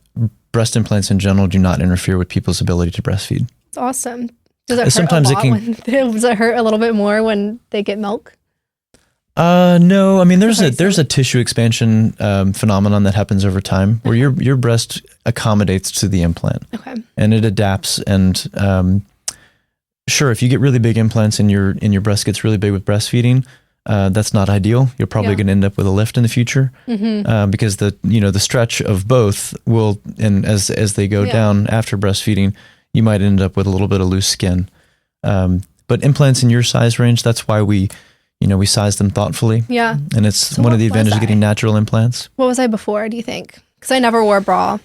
breast implants in general do not interfere with people's ability to breastfeed. It's awesome. Does it hurt Sometimes a it lot can. does it hurt a little bit more when they get milk? No. I mean, there's a tissue expansion phenomenon that happens over time where your breast accommodates to the implant. Okay. And it adapts. And sure, if you get really big implants and your breast gets really big with breastfeeding, that's not ideal. You're probably going to end up with a lift in the future because the stretch of both will, and as they go down after breastfeeding, you might end up with a little bit of loose skin. But implants in your size range, that's why we size them thoughtfully. Yeah. And it's one of the advantages of getting natural implants. What was I before, do you think? Because I never wore a bra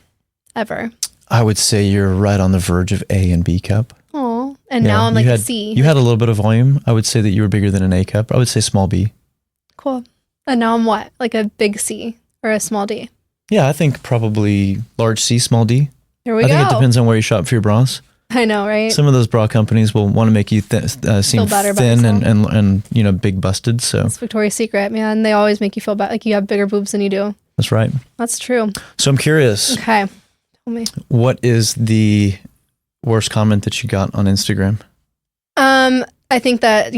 ever. I would say you're right on the verge of A and B cup. Oh, and now I'm like a C. You had a little bit of volume. I would say that you were bigger than an A cup. I would say small B. Cool. And now I'm what? Like a big C or a small D? Yeah, I think probably large C, small D. There we go. I think it depends on where you shop for your bras. I know, right? Some of those bra companies will want to make you seem thin and big busted. So it's Victoria's Secret, man. They always make you feel bad, like you have bigger boobs than you do. That's right. That's true. So I'm curious. Okay, tell me. What is the worst comment that you got on Instagram? I think that,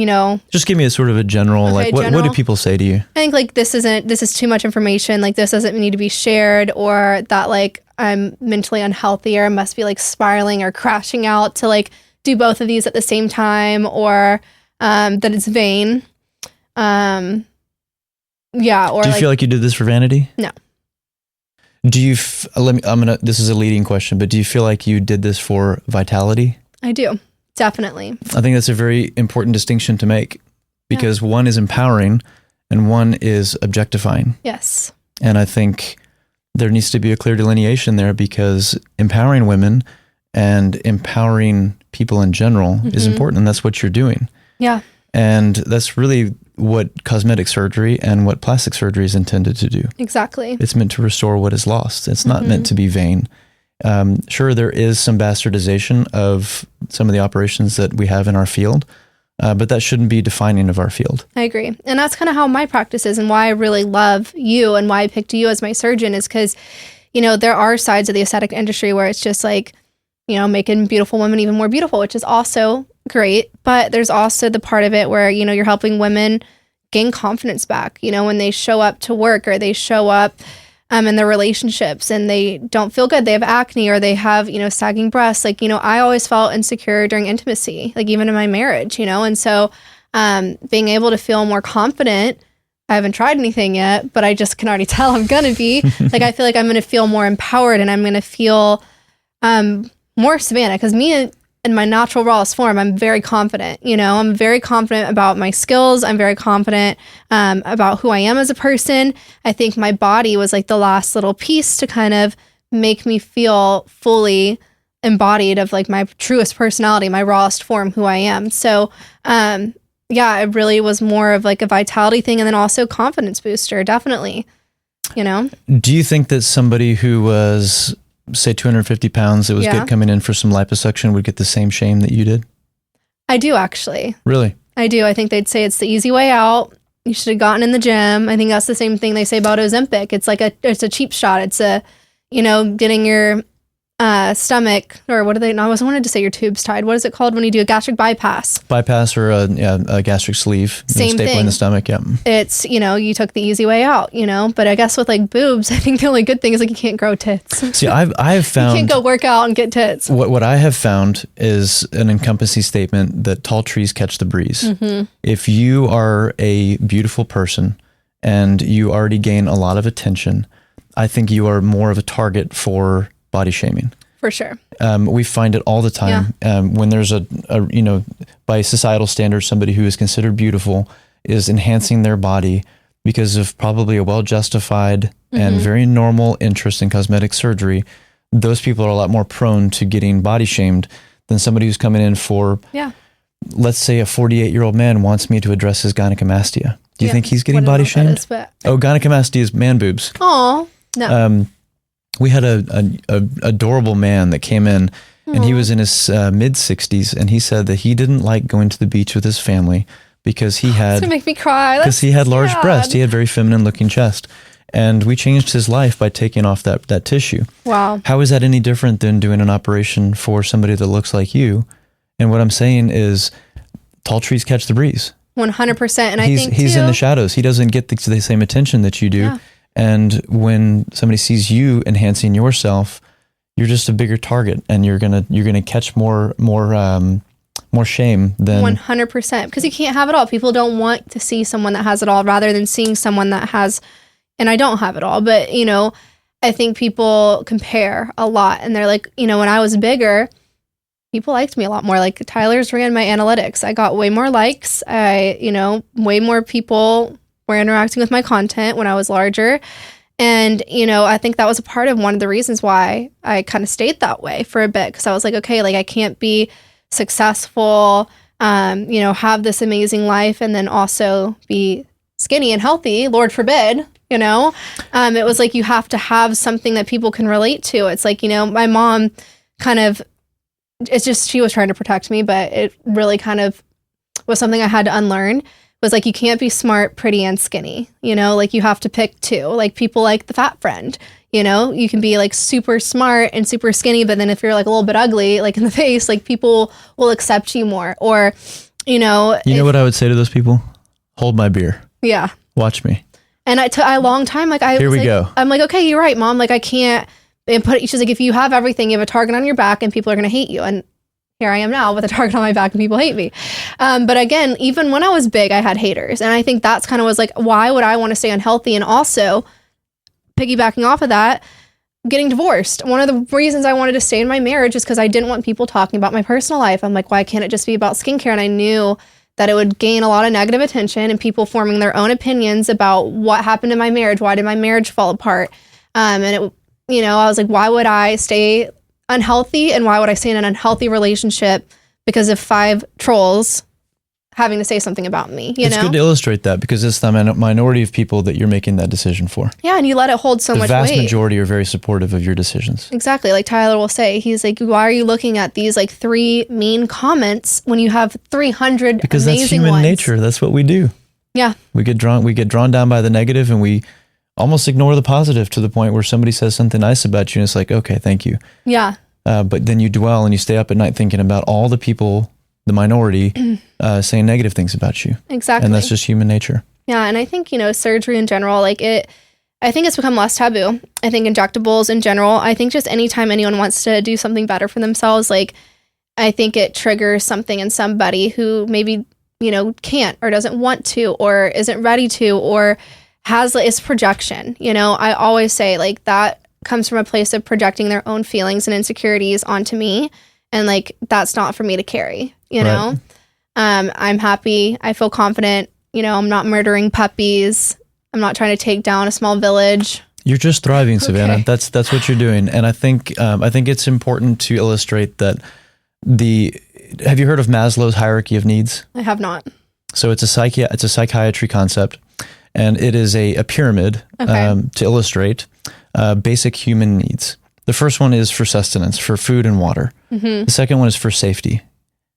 just give me a sort of a general, what do people say to you? I think like this is too much information. Like this doesn't need to be shared, or that like I'm mentally unhealthy or must be like spiraling or crashing out to like do both of these at the same time, or that it's vain. Or do you feel like you did this for vanity? No. Do you, this is a leading question, but do you feel like you did this for vitality? I do. Definitely. I think that's a very important distinction to make because one is empowering and one is objectifying. Yes. And I think there needs to be a clear delineation there because empowering women and empowering people in general is important, and that's what you're doing. Yeah. And that's really what cosmetic surgery and what plastic surgery is intended to do. Exactly. It's meant to restore what is lost. It's not meant to be vain. Sure, there is some bastardization of some of the operations that we have in our field, but that shouldn't be defining of our field. I agree. And that's kind of how my practice is and why I really love you and why I picked you as my surgeon is because, there are sides of the aesthetic industry where it's just like, making beautiful women even more beautiful, which is also great. But there's also the part of it where, you're helping women gain confidence back, when they show up to work or they show up in their relationships and they don't feel good. They have acne or they have, sagging breasts. Like, I always felt insecure during intimacy, like even in my marriage, and so being able to feel more confident. I haven't tried anything yet, but I just can already tell I'm going to be. Like, I feel like I'm going to feel more empowered and I'm going to feel more Savanna because me in my natural rawest form, I'm very confident. I'm very confident about my skills. I'm very confident about who I am as a person. I think my body was like the last little piece to kind of make me feel fully embodied of like my truest personality, my rawest form, who I am. So, it really was more of like a vitality thing and then also confidence booster, definitely, Do you think that somebody who was, say 250 pounds that was coming in for some liposuction would get the same shame that you did? I do actually. Really? I do. I think they'd say it's the easy way out. You should have gotten in the gym. I think that's the same thing they say about Ozempic. It's like it's a cheap shot. It's getting your stomach, or what do they? No, I wanted to say your tube's tied. What is it called when you do a gastric bypass? Bypass or a gastric sleeve. Same staple thing in the stomach. Yeah. It's, you took the easy way out, but I guess with like boobs, I think the only good thing is like you can't grow tits. See, I have found you can't go work out and get tits. What I have found is an encompassing statement that tall trees catch the breeze. Mm-hmm. If you are a beautiful person and you already gain a lot of attention, I think you are more of a target for body shaming. For sure. We find it all the time. When there's a by societal standards, somebody who is considered beautiful is enhancing their body because of probably a well-justified and very normal interest in cosmetic surgery. Those people are a lot more prone to getting body shamed than somebody who's coming in for, let's say a 48-year-old man wants me to address his gynecomastia. Do you think he's getting body shamed? Gynecomastia is man boobs. Oh, no. We had a adorable man that came in, and he was in his mid 60s, and he said that he didn't like going to the beach with his family because he had, it's gonna make me cry. Because he had large breasts. He had very feminine looking chest, and we changed his life by taking off that tissue. Wow. How is that any different than doing an operation for somebody that looks like you? And what I'm saying is, tall trees catch the breeze. 100%. And I think he's in the shadows. He doesn't get the same attention that you do. Yeah. And when somebody sees you enhancing yourself, you're just a bigger target, and you're gonna catch more shame than 100%, because you can't have it all. People don't want to see someone that has it all rather than seeing someone that has, and I don't have it all, but I think people compare a lot, and they're like, when I was bigger, people liked me a lot more. Like Tyler's ran my analytics. I got way more likes. Way more people were interacting with my content when I was larger. And, I think that was a part of one of the reasons why I kind of stayed that way for a bit. Because I was like, okay, like I can't be successful, have this amazing life and then also be skinny and healthy, Lord forbid, it was like, you have to have something that people can relate to. It's like, my mom she was trying to protect me, but it really kind of was something I had to unlearn. Was like, you can't be smart, pretty, and skinny, like you have to pick two. Like people like the fat friend, you can be like super smart and super skinny, but then if you're like a little bit ugly, like in the face, like people will accept you more. Or, what I would say to those people? Hold my beer. Yeah. Watch me. And I took a long time. Like Here we go. I'm like, okay, you're right, Mom. Like I can't she's like, if you have everything, you have a target on your back and people are going to hate you. And here I am now with a target on my back and people hate me. But again, even when I was big, I had haters. And I think that's kind of was like, why would I want to stay unhealthy? And also piggybacking off of that, getting divorced. One of the reasons I wanted to stay in my marriage is because I didn't want people talking about my personal life. I'm like, why can't it just be about skincare? And I knew that it would gain a lot of negative attention and people forming their own opinions about what happened in my marriage. Why did my marriage fall apart? And I was like, why would I stay unhealthy, and why would I stay in an unhealthy relationship because of 5 trolls having to say something about me? It's good to illustrate that because it's the minority of people that you're making that decision for. Yeah, and you let it hold so much weight. The vast majority are very supportive of your decisions. Exactly. Like Tyler will say, he's like, why are you looking at these like 3 mean comments when you have 300 because amazing that's human ones? nature. That's what we do. Yeah. We get drawn down by the negative, and we almost ignore the positive to the point where somebody says something nice about you and it's like, okay, thank you. Yeah. But then you dwell and you stay up at night thinking about all the people, the minority, saying negative things about you. Exactly. And that's just human nature. Yeah. And I think, surgery in general, I think it's become less taboo. I think injectables in general, I think just anytime anyone wants to do something better for themselves, like I think it triggers something in somebody who maybe, can't or doesn't want to or isn't ready to or has it's projection. I always say like that comes from a place of projecting their own feelings and insecurities onto me. And like, that's not for me to carry, Right. I'm happy. I feel confident. I'm not murdering puppies. I'm not trying to take down a small village. You're just thriving, Savanna. Okay. That's what you're doing. And I think it's important to illustrate that have you heard of Maslow's hierarchy of needs? I have not. So it's a psychiatry concept. And it is a pyramid to illustrate basic human needs. The first one is for sustenance, for food and water. Mm-hmm. The second one is for safety.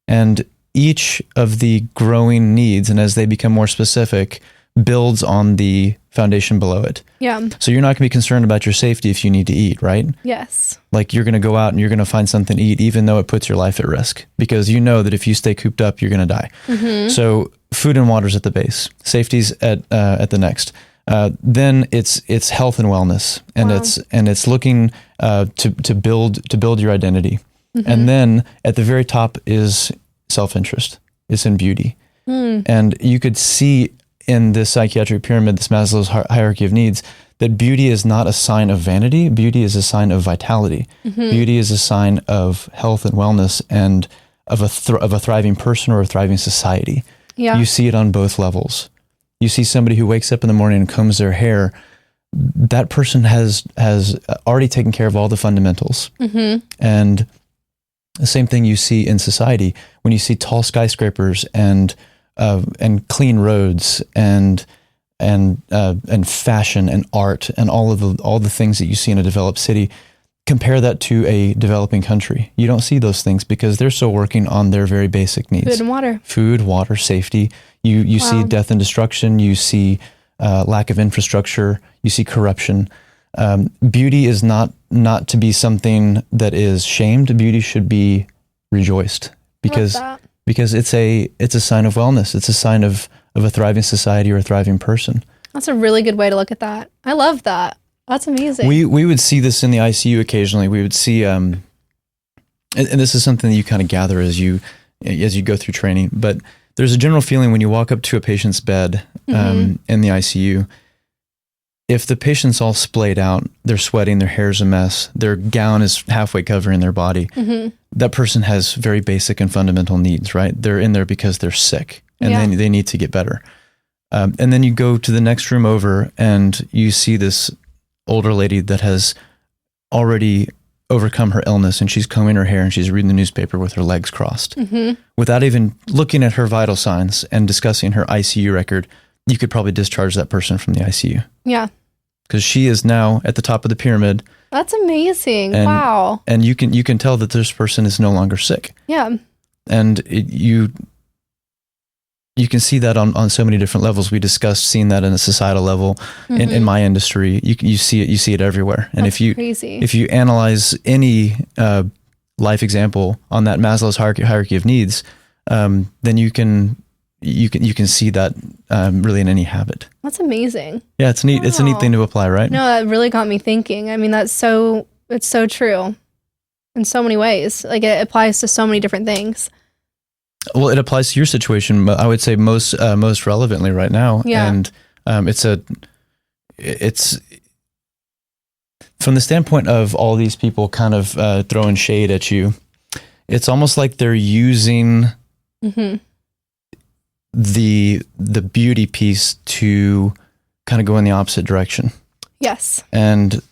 And each of the growing needs, and as they become more specific, builds on the foundation below it. Yeah. So you're not going to be concerned about your safety if you need to eat, right? Yes. Like you're going to go out and you're going to find something to eat, even though it puts your life at risk, because you know that if you stay cooped up, you're going to die. Mm-hmm. So food and water's at the base, safety's at the next. Then it's health and wellness, and it's looking to build your identity. Mm-hmm. And then at the very top is self-interest. It's in beauty. And you could see in this psychiatric pyramid, this Maslow's hierarchy of needs, that beauty is not a sign of vanity. Beauty is a sign of vitality. Mm-hmm. Beauty is a sign of health and wellness and of a thriving person or a thriving society. Yeah. You see it on both levels. You see somebody who wakes up in the morning and combs their hair. That person has already taken care of all the fundamentals. Mm-hmm. And the same thing you see in society when you see tall skyscrapers and clean roads and fashion and art and all the things that you see in a developed city. Compare that to a developing country. You don't see those things because they're still working on their very basic needs. Food, water, safety. You see death and destruction. You see lack of infrastructure. You see corruption. Beauty is not to be something that is shamed. Beauty should be rejoiced because it's a sign of wellness. It's a sign of a thriving society or a thriving person. That's a really good way to look at that. I love that. That's amazing. We would see this in the ICU occasionally. We would see, and this is something that you kind of gather as you go through training. But there's a general feeling when you walk up to a patient's bed in the ICU. If the patient's all splayed out, they're sweating, their hair's a mess, their gown is halfway covering their body. Mm-hmm. That person has very basic and fundamental needs, right? They're in there because they're sick and they need to get better. And then you go to the next room over and you see this older lady that has already overcome her illness and she's combing her hair and she's reading the newspaper with her legs crossed. Mm-hmm. Without even looking at her vital signs and discussing her ICU record, you could probably discharge that person from the ICU. Yeah. Because she is now at the top of the pyramid. That's amazing. Wow. And you can tell that this person is no longer sick. Yeah. And you can see that on so many different levels. We discussed seeing that in a societal level. In my industry. You see it everywhere. And That's crazy. If you analyze any life example on that Maslow's hierarchy of needs, then you can see that really in any habit. That's amazing. Yeah, it's neat. Wow. It's a neat thing to apply, right? No, that really got me thinking. I mean, it's so true in so many ways. Like it applies to so many different things. Well, it applies to your situation. I would say most relevantly right now. Yeah. And it's from the standpoint of all these people kind of throwing shade at you. It's almost like they're using the beauty piece to kind of go in the opposite direction. Yes. And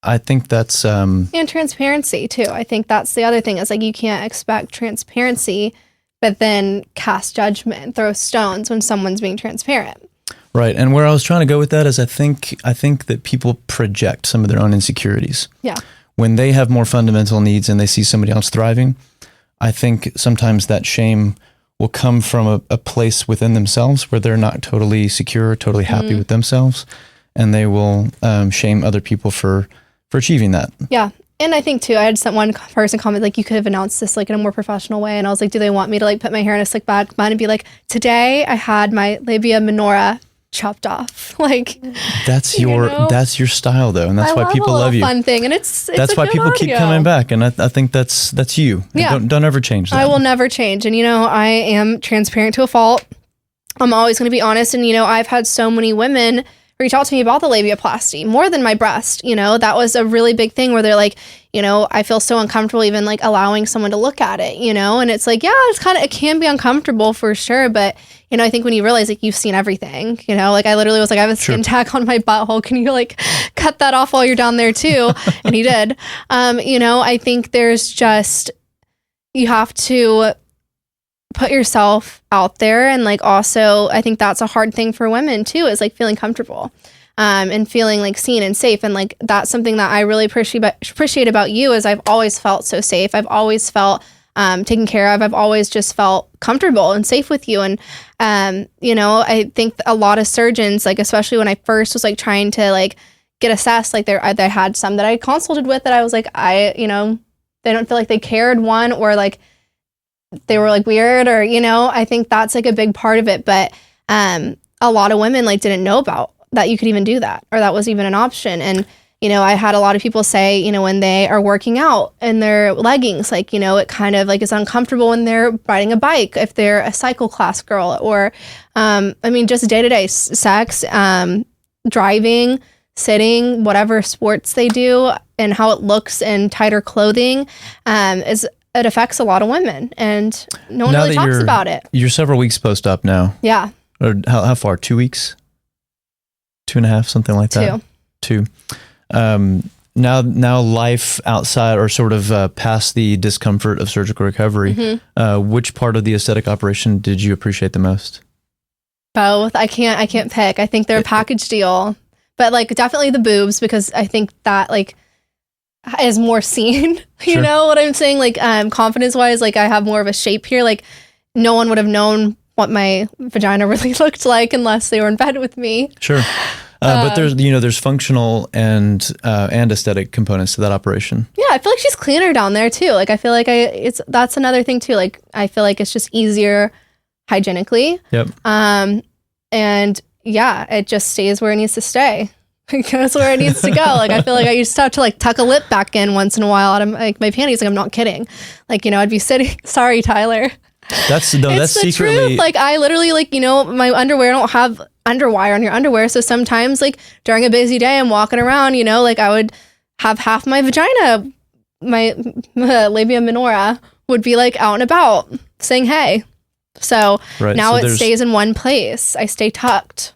I think that's and transparency too. I think that's the other thing is like you can't expect transparency but then cast judgment, throw stones when someone's being transparent. Right. And where I was trying to go with that is I think that people project some of their own insecurities. Yeah. When they have more fundamental needs and they see somebody else thriving, I think sometimes that shame will come from a place within themselves where they're not totally secure, totally happy with themselves, and they will shame other people for achieving that. Yeah. And I think too, I had one person comment like, you could have announced this like in a more professional way. And I was like, do they want me to like put my hair in a slick back bun and be like, today I had my labia minora chopped off. Like that's your style though. And that's why people love you. Fun thing. And it's that's why people keep coming back. And I think that's you. Yeah. Don't ever change that. I will never change. And I am transparent to a fault. I'm always going to be honest. And I've had so many women reach out to me about the labiaplasty more than my breast. That was a really big thing where they're like, I feel so uncomfortable even like allowing someone to look at it, and it's like, yeah, it can be uncomfortable for sure. But, I think when you realize like you've seen everything, like I literally was like, I have a skin tack on my butthole. Can you like cut that off while you're down there too? And he did. I think there's just, you have to put yourself out there. And like, also, I think that's a hard thing for women too, is like feeling comfortable and feeling like seen and safe. And like, that's something that I really appreciate about you is I've always felt so safe. I've always felt taken care of. I've always just felt comfortable and safe with you. And, I think a lot of surgeons, like, especially when I first was like trying to like get assessed, like I had some that I consulted with that I was like, they don't feel like they cared, one, or like they were like weird, or, I think that's like a big part of it. But a lot of women like didn't know about that you could even do that, or that was even an option. And, I had a lot of people say, when they are working out in their leggings, like, it kind of like is uncomfortable when they're riding a bike, if they're a cycle class girl, or, just day-to-day sex, driving, sitting, whatever sports they do, and how it looks in tighter clothing, it affects a lot of women, and no one really talks about it. You're several weeks post-op now. Yeah. Or how far? 2 weeks? 2.5, something like that? Two. Now life outside, or sort of past the discomfort of surgical recovery, which part of the aesthetic operation did you appreciate the most? Both. I can't pick. I think they're a package deal. But like definitely the boobs, because I think that like is more seen. You know what I'm saying? Like confidence wise, like I have more of a shape here. Like no one would have known what my vagina really looked like unless they were in bed with me. Sure. But there's functional and aesthetic components to that operation. Yeah, I feel like she's cleaner down there too. Like I feel like that's another thing too. Like I feel like it's just easier hygienically. Yep. And yeah, it just stays where it needs to stay. It goes where it needs to go. Like I feel like I used to have to like tuck a lip back in once in a while out of like my panties. Like I'm not kidding. Like I'd be sitting. Sorry, Tyler. That's secretly truth. Like I literally like my underwear, I don't have underwire on your underwear, so sometimes like during a busy day I'm walking around, like I would have half my vagina, my labia minora would be like out and about saying hey. So now it stays in one place. I stay tucked.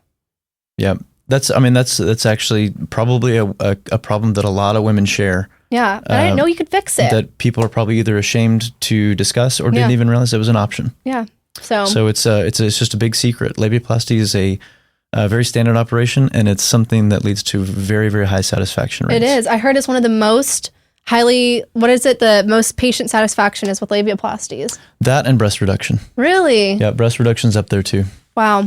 Yeah, that's actually probably a problem that a lot of women share. Yeah, but I didn't know you could fix it. That people are probably either ashamed to discuss or didn't even realize it was an option. Yeah. So it's just a big secret. Labiaplasty is a very standard operation, and it's something that leads to very, very high satisfaction rates. It is. I heard it's one of the most the most patient satisfaction is with labiaplasties. That and breast reduction. Really? Yeah, breast reduction's up there too. Wow.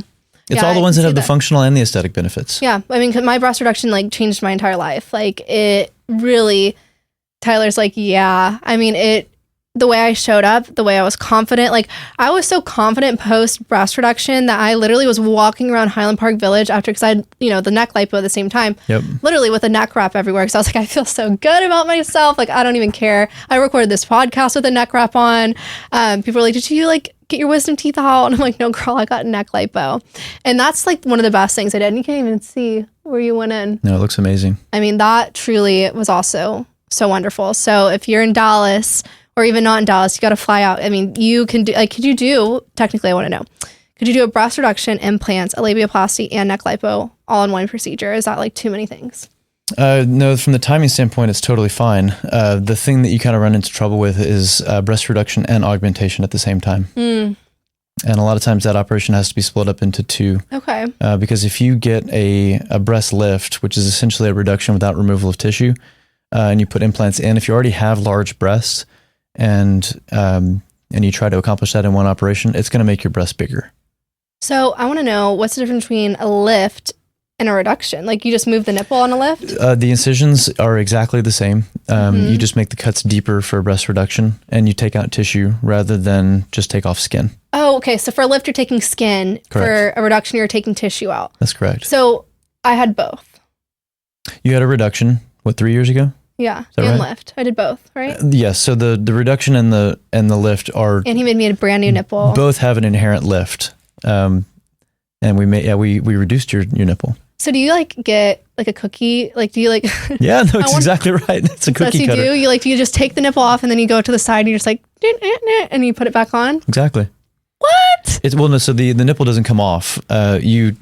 It's all the ones that have the functional and the aesthetic benefits. Yeah. I mean, my breast reduction like changed my entire life. Like it really, Tyler's like, yeah. I mean, the way I showed up, the way I was confident, like I was so confident post breast reduction that I literally was walking around Highland Park Village because I had, the neck lipo at the same time, literally with a neck wrap everywhere. Cause I was like, I feel so good about myself. Like, I don't even care. I recorded this podcast with a neck wrap on. People were like, did you like get your wisdom teeth out? And I'm like, no girl, I got neck lipo. And that's like one of the best things I did. And you can't even see where you went in. No, it looks amazing. I mean, that truly was also so wonderful. So if you're in Dallas, or even not in Dallas, you got to fly out. I mean, you can do, like, technically I want to know, could you do a breast reduction, implants, a labiaplasty, and neck lipo all in one procedure? Is that like too many things? No, from the timing standpoint, it's totally fine. The thing that you kind of run into trouble with is breast reduction and augmentation at the same time. And a lot of times that operation has to be split up into two. Okay. Because if you get a breast lift, which is essentially a reduction without removal of tissue, and you put implants in, if you already have large breasts, and you try to accomplish that in one operation, it's going to make your breast bigger. So I want to know, what's the difference between a lift and a reduction? Like you just move the nipple on a lift? The incisions are exactly the same. You just make the cuts deeper for a breast reduction, and you take out tissue rather than just take off skin. Oh, okay. So for a lift, you're taking skin. Correct. For a reduction, you're taking tissue out. That's correct. So I had both. You had a reduction, 3 years ago? Yeah, and right? Lift. I did both, right? Yes. So the reduction and the lift are. And he made me a brand new nipple. Both have an inherent lift, and we reduced your nipple. So do you like get like a cookie? Like do you like? Yeah, no, it's exactly right. It's a cookie cutter. Do you just take the nipple off and then you go to the side and you're just like, and you put it back on? Exactly. What? So the nipple doesn't come off. You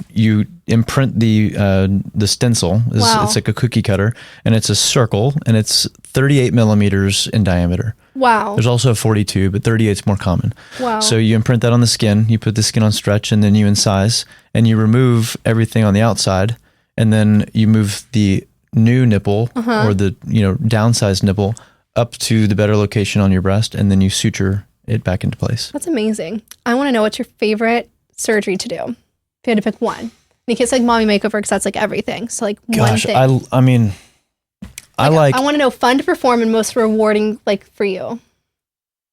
imprint the stencil. Wow. It's like a cookie cutter, and it's a circle, and it's 38 millimeters in diameter. Wow. There's also a 42, but 38 is more common. Wow. So you imprint that on the skin. You put the skin on stretch, and then you incise, and you remove everything on the outside, and then you move the new nipple or the downsized nipple up to the better location on your breast, and then you suture it back into place. That's amazing. I want to know what's your favorite surgery to do. If you had to pick one. You can't say like mommy makeover because that's like everything. So like one thing. I mean, I want to know fun to perform and most rewarding like for you.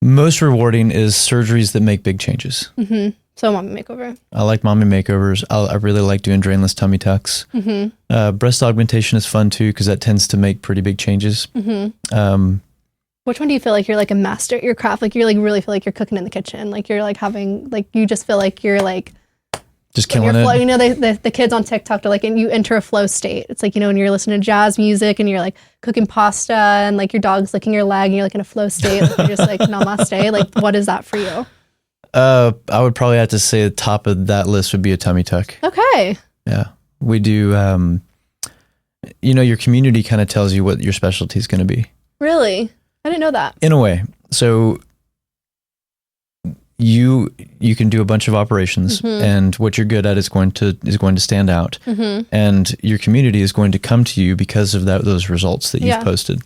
Most rewarding is surgeries that make big changes. Mm-hmm. So mommy makeover. I like mommy makeovers. I really like doing drainless tummy tucks. Mm-hmm. Breast augmentation is fun too because that tends to make pretty big changes. Mm-hmm. Which one do you feel like you're like a master at your craft? Like you're like really feel like you're cooking in the kitchen. Like you're like having like you just feel like you're like just killing it. Flow, you know, the kids on TikTok are like, and you enter a flow state. It's like, you know, when you're listening to jazz music and you're like cooking pasta and like your dog's licking your leg and you're like in a flow state. Like you're just like namaste. Like what is that for you? I would probably have to say the top of that list would be a tummy tuck. Okay. Yeah. We do, you know, your community kind of tells you what your specialty is going to be. Really? I didn't know that. In a way. So you can do a bunch of operations and what you're good at is going to stand out. And your community is going to come to you because of those results that you've posted.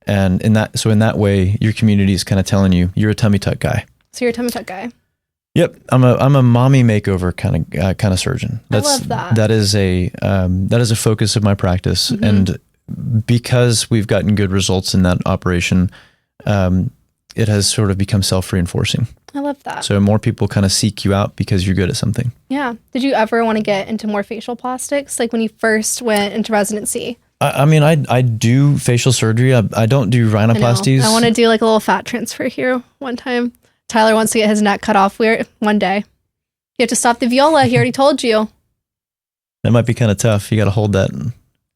And in that way, your community is kind of telling you you're a tummy tuck guy. So you're a tummy tuck guy. Yep, I'm a mommy makeover kind of surgeon. I love that. That is a focus of my practice, and because we've gotten good results in that operation, it has sort of become self-reinforcing. I love that. So more people kind of seek you out because you're good at something. Yeah. Did you ever want to get into more facial plastics, like when you first went into residency? I mean, I do facial surgery. I don't do rhinoplasties. I want to do like a little fat transfer here one time. Tyler wants to get his neck cut off one day. You have to stop the viola. He already told you. That might be kind of tough. You got to hold that.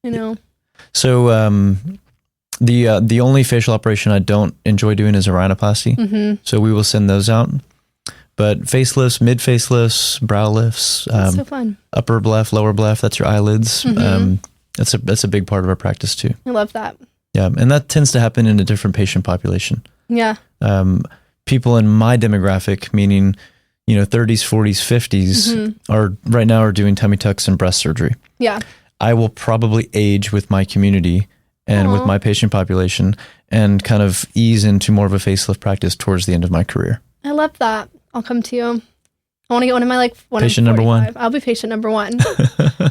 I know. So the only facial operation I don't enjoy doing is a rhinoplasty. So we will send those out. But facelifts, mid facelifts, brow lifts, so fun. Upper bleph, lower bleph, that's your eyelids. That's a big part of our practice too. I love that. Yeah, and that tends to happen in a different patient population. Yeah. People in my demographic, meaning, 30s, 40s, 50s, are doing tummy tucks and breast surgery. Yeah. I will probably age with my community and with my patient population and kind of ease into more of a facelift practice towards the end of my career. I love that. I'll come to you. I want to get one of my patient number one. I'll be patient number one.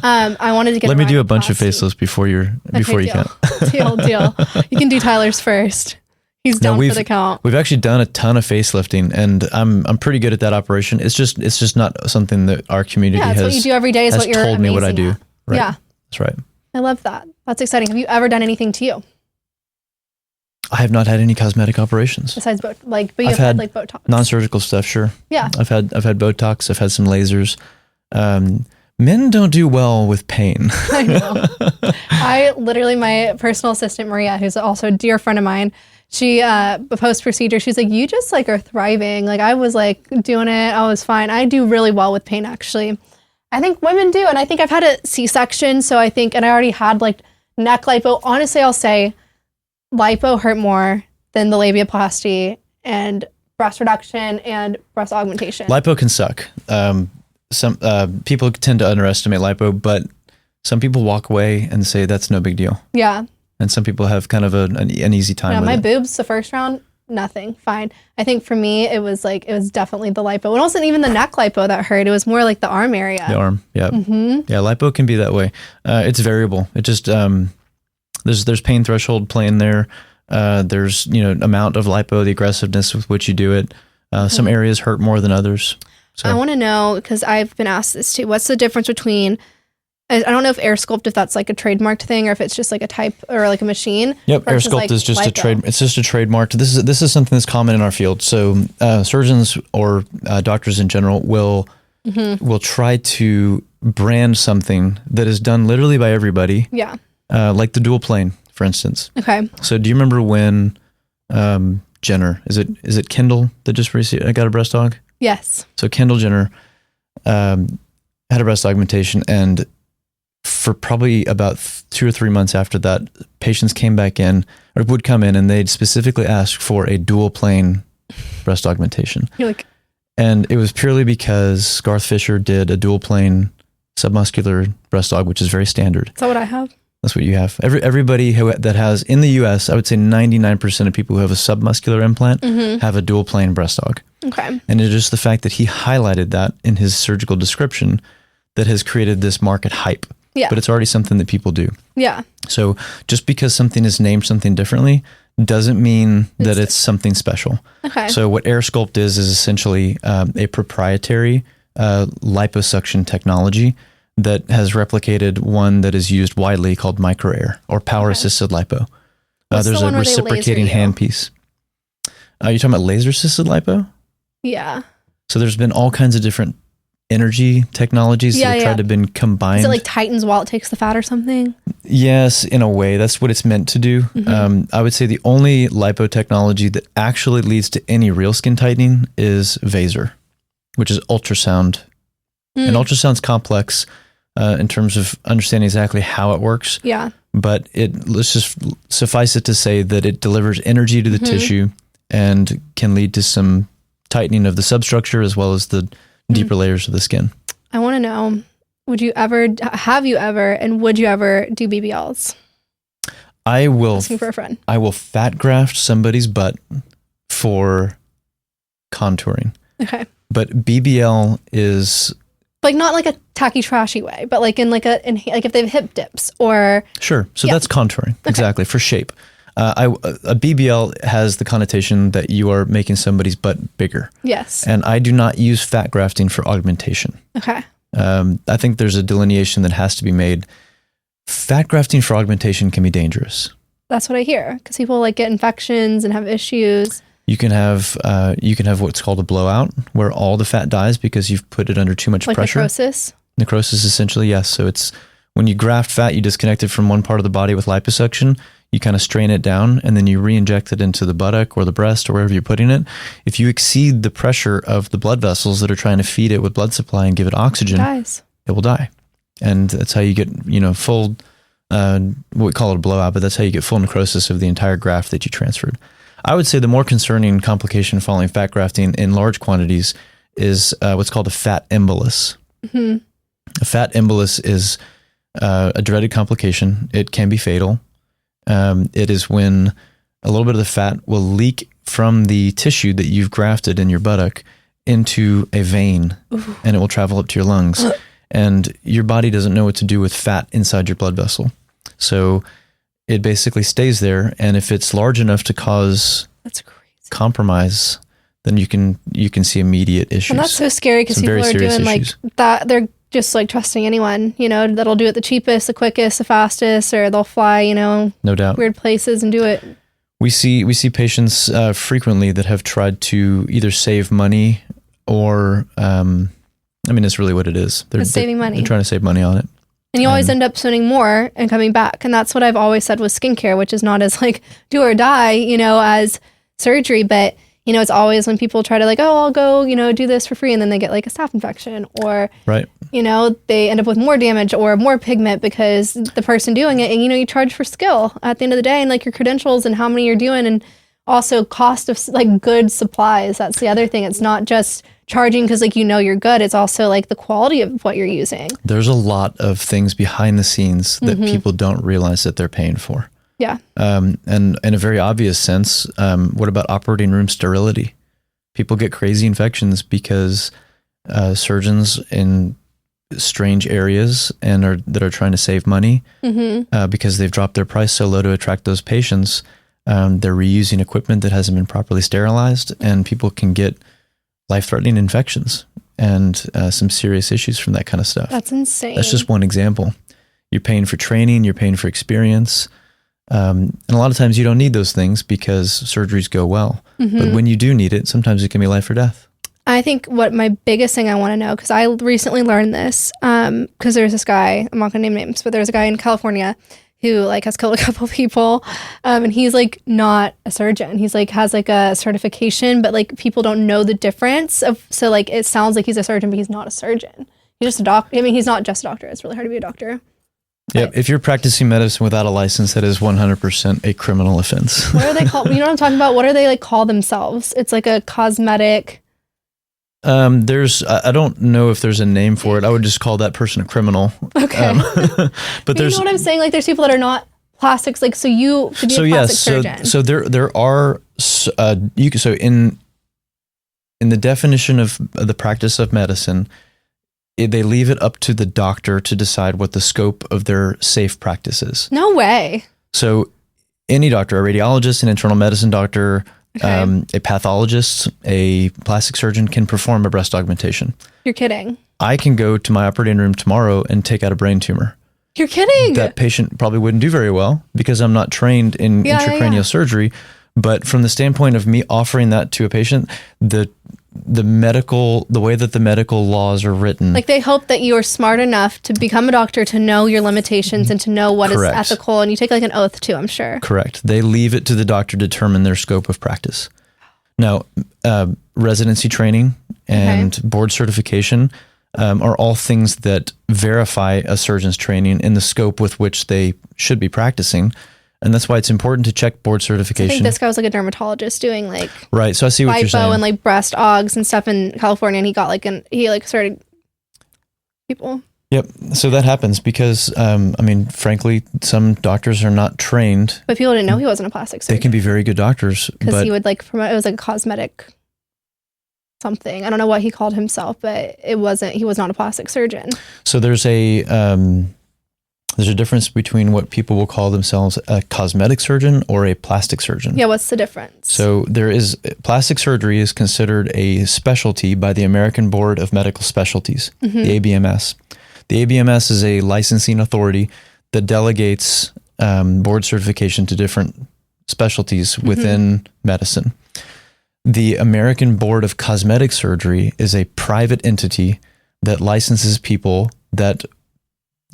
I wanted to get. Let me do a bunch of facelifts before you can. Deal. You can do Tyler's first. He's down for the count. We've actually done a ton of facelifting, and I'm pretty good at that operation. It's just not something that our community has. What you do every day is what you're told me what I do. Right. Yeah, that's right. I love that. That's exciting. Have you ever done anything to you? I have not had any cosmetic operations besides but you've had like Botox, non-surgical stuff. Sure. Yeah. I've had Botox. I've had some lasers. Men don't do well with pain. I know. My personal assistant Maria, who's also a dear friend of mine, she post procedure, she's like, you just like are thriving. Like I was like doing it. I was fine. I do really well with pain actually. I think women do, and I think I've had a C-section, so I think, and I already had like neck lipo. Honestly, I'll say lipo hurt more than the labiaplasty and breast reduction and breast augmentation. Lipo can suck. Some people tend to underestimate lipo, but some people walk away and say that's no big deal. Yeah. And some people have kind of an easy time with my it. boobs, the first round, nothing, fine. I think for me, it was definitely the lipo. It wasn't even the neck lipo that hurt. It was more like the arm area. The arm, yeah. Yeah, lipo can be that way. It's variable. It just, there's pain threshold playing there. There's, amount of lipo, the aggressiveness with which you do it. Some areas hurt more than others. So. I want to know, because I've been asked this too, what's the difference between, I don't know if AirSculpt, if that's like a trademarked thing or if it's just like a type or like a machine. Yep, AirSculpt is just lipo. It's just a trademark. This is something that's common in our field. So surgeons or doctors in general will try to brand something that is done literally by everybody. Yeah. Like the dual plane, for instance. Okay. So do you remember when Jenner, is it Kendall that just got a breast aug? Yes. So Kendall Jenner had a breast augmentation, and for probably about 2 or 3 months after that, patients came back in or would come in and they'd specifically ask for a dual plane breast augmentation. And it was purely because Garth Fisher did a dual plane submuscular breast aug, which is very standard. Is that what I have? That's what you have. Everybody that has, in the US, I would say 99% of people who have a submuscular implant have a dual plane breast aug. Okay. And it's just the fact that he highlighted that in his surgical description that has created this market hype. Yeah. But it's already something that people do. Yeah. So just because something is named something differently doesn't mean that it's something special. Okay. So what AirSculpt is essentially a proprietary liposuction technology that has replicated one that is used widely called microair or power assisted lipo. There's a reciprocating handpiece. You're talking about laser assisted lipo? Yeah. So there's been all kinds of different energy technologies that have tried to been combined. Is it like tightens while it takes the fat or something? Yes, in a way. That's what it's meant to do. I would say the only lipo technology that actually leads to any real skin tightening is Vaser, which is ultrasound. And ultrasound's complex in terms of understanding exactly how it works. Yeah. But let's just suffice it to say that it delivers energy to the tissue and can lead to some tightening of the substructure as well as the deeper layers of the skin. I want to know, have you ever, and would you ever do BBLs? I will. Asking for a friend. I will fat graft somebody's butt for contouring. Okay. But BBL is like not like a tacky trashy way, but like in like if they have hip dips or sure. So that's contouring exactly for shape. A BBL has the connotation that you are making somebody's butt bigger. Yes. And I do not use fat grafting for augmentation. Okay. I think there's a delineation that has to be made. Fat grafting for augmentation can be dangerous. That's what I hear because people like get infections and have issues. You can have what's called a blowout, where all the fat dies because you've put it under too much pressure. Necrosis. Necrosis, essentially, yes. So it's when you graft fat, you disconnect it from one part of the body with liposuction. You kind of strain it down, and then you re-inject it into the buttock or the breast or wherever you're putting it. If you exceed the pressure of the blood vessels that are trying to feed it with blood supply and give it oxygen, it will die. And that's how you get, full, what we call it a blowout, but that's how you get full necrosis of the entire graft that you transferred. I would say the more concerning complication following fat grafting in large quantities is what's called a fat embolus. A fat embolus is a dreaded complication. It can be fatal. It is when a little bit of the fat will leak from the tissue that you've grafted in your buttock into a vein, and it will travel up to your lungs. And your body doesn't know what to do with fat inside your blood vessel. So it basically stays there, and if it's large enough to cause compromise, then you can see immediate issues. And that's so scary because people are doing like that. They're just like trusting anyone, that'll do it the cheapest, the quickest, the fastest, or they'll fly, no doubt, weird places and do it. We see patients frequently that have tried to either save money or, it's really what it is. They're saving money. They're trying to save money on it. And you always end up spending more and coming back. And that's what I've always said with skincare, which is not as like do or die, as surgery, but it's always when people try to like, oh, I'll go, do this for free. And then they get like a staph infection or, they end up with more damage or more pigment because the person doing it, and, you charge for skill at the end of the day and like your credentials and how many you're doing and also cost of like good supplies. That's the other thing. It's not just charging because like, you're good. It's also like the quality of what you're using. There's a lot of things behind the scenes that people don't realize that they're paying for. Yeah. And in a very obvious sense, what about operating room sterility? People get crazy infections because surgeons in strange areas that are trying to save money because they've dropped their price so low to attract those patients. They're reusing equipment that hasn't been properly sterilized, and people can get life-threatening infections and some serious issues from that kind of stuff. That's insane. That's just one example. You're paying for training, you're paying for experience. And a lot of times you don't need those things because surgeries go well. But when you do need it, sometimes it can be life or death. I think what my biggest thing I want to know, because I recently learned this, because there's this guy, I'm not going to name names, but there's a guy in California who like has killed a couple people. And he's like not a surgeon. He's like has like a certification, but like people don't know the difference of, so like it sounds like he's a surgeon, but he's not a surgeon. He's just a doctor. I mean, he's not just a doctor. It's really hard to be a doctor. Yeah, if you're practicing medicine without a license, that is 100% a criminal offense. What are they called? You know what I'm talking about? What are they like call themselves? It's like a cosmetic. I don't know if there's a name for it. I would just call that person a criminal. Okay. But you know what I'm saying? Like there's people that are not plastics. Like, so you could be a plastic surgeon. So there are, in the definition of the practice of medicine, they leave it up to the doctor to decide what the scope of their safe practice is. No way. So any doctor, a radiologist, an internal medicine doctor, Okay. a pathologist, a plastic surgeon can perform a breast augmentation. You're kidding. I can go to my operating room tomorrow and take out a brain tumor. You're kidding. That patient probably wouldn't do very well because I'm not trained in intracranial surgery. But from the standpoint of me offering that to a patient, the way that the medical laws are written, like they hope that you are smart enough to become a doctor, to know your limitations and to know what is ethical. And you take like an oath too, I'm sure. Correct. They leave it to the doctor to determine their scope of practice. Now, residency training and board certification are all things that verify a surgeon's training in the scope with which they should be practicing. And that's why it's important to check board certification. I think this guy was like a dermatologist doing like right. So I see what you're saying. And like breast augs and stuff in California, and he got like he started people. Yep. So that happens because frankly, some doctors are not trained. But people didn't know he wasn't a plastic surgeon. They can be very good doctors because he would like promote. It was like a cosmetic something. I don't know what he called himself, but he was not a plastic surgeon. So there's a difference between what people will call themselves a cosmetic surgeon or a plastic surgeon. Yeah, what's the difference? So plastic surgery is considered a specialty by the American Board of Medical Specialties, the ABMS. The ABMS is a licensing authority that delegates board certification to different specialties within medicine. The American Board of Cosmetic Surgery is a private entity that licenses people that,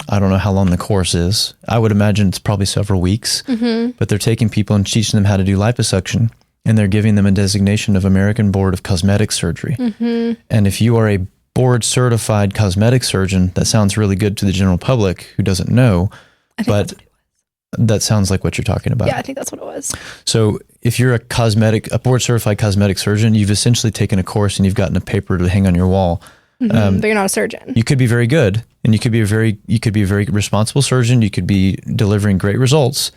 I don't know how long the course is. I would imagine it's probably several weeks, but they're taking people and teaching them how to do liposuction, and they're giving them a designation of American Board of Cosmetic Surgery. And if you are a board certified cosmetic surgeon, that sounds really good to the general public who doesn't know, but that sounds like what you're talking about. Yeah, I think that's what it was. So if you're a board certified cosmetic surgeon, you've essentially taken a course and you've gotten a paper to hang on your wall. But you're not a surgeon. You could be very good, and you could be a very responsible surgeon. You could be delivering great results,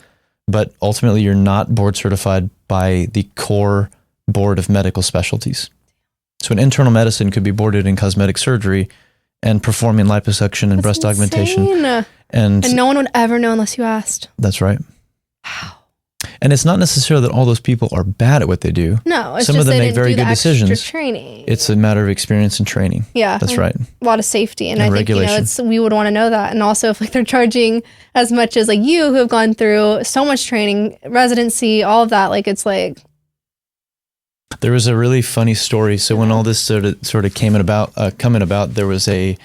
but ultimately you're not board certified by the core board of medical specialties. So an internal medicine could be boarded in cosmetic surgery and performing liposuction and breast augmentation. And no one would ever know unless you asked. That's right. Wow. And it's not necessarily that all those people are bad at what they do. No, it's some just of them they make didn't very do good the decisions. Extra training. It's a matter of experience and training. Yeah, that's right. A lot of safety, and I think regulation. we would want to know that. And also, if like they're charging as much as like you, who have gone through so much training, residency, all of that, like it's like. There was a really funny story. So when all this sort of coming about, there was a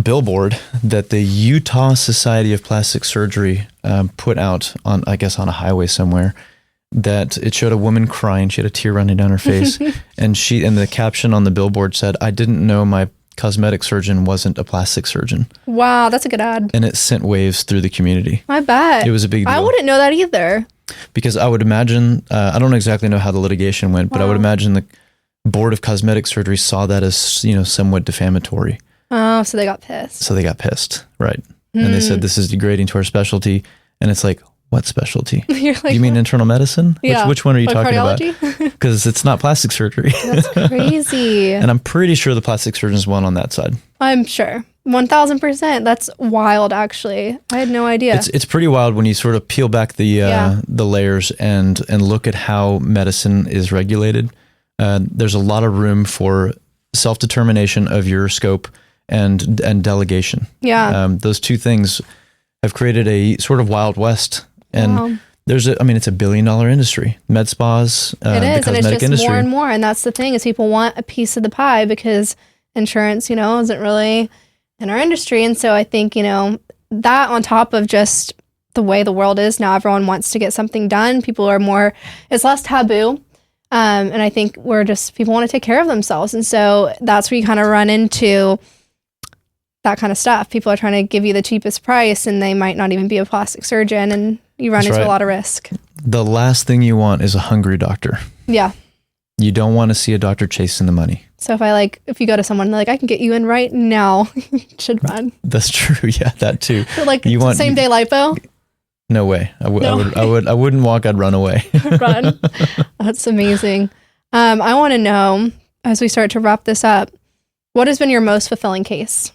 billboard that the Utah Society of Plastic Surgery put out on a highway somewhere, that it showed a woman crying. She had a tear running down her face, and the caption on the billboard said, "I didn't know my cosmetic surgeon wasn't a plastic surgeon." Wow, that's a good ad. And it sent waves through the community. I bet. It was a big deal. I wouldn't know that either. Because I would imagine, I don't exactly know how the litigation went, but I would imagine the Board of Cosmetic Surgery saw that as, somewhat defamatory. Oh, so they got pissed. Right. And they said, this is degrading to our specialty. And it's like, what specialty? You're like, you mean internal medicine? Yeah. Which one are you talking cardiology? about? Because it's not plastic surgery. That's crazy. And I'm pretty sure the plastic surgeons won on that side. I'm sure. 1000%. That's wild, actually. I had no idea. It's pretty wild when you sort of peel back the layers and look at how medicine is regulated. There's a lot of room for self-determination of your scope and delegation. Yeah. Those two things have created a sort of Wild West. And it's a $1 billion industry. Med spas, it is, the cosmetic and it's just industry. more and more. And that's the thing, is people want a piece of the pie because insurance, isn't really in our industry. And so I think, that on top of just the way the world is now, everyone wants to get something done. It's less taboo. And I think people want to take care of themselves. And so that's where you kind of run into that kind of stuff. People are trying to give you the cheapest price, and they might not even be a plastic surgeon, and you run into a lot of risk. The last thing you want is a hungry doctor. Yeah. You don't want to see a doctor chasing the money. So if you go to someone like, I can get you in right now, you should run. That's true. Yeah, that too. So same day lipo? No way. I wouldn't walk. I'd run away. Run. That's amazing. I want to know, as we start to wrap this up, what has been your most fulfilling case?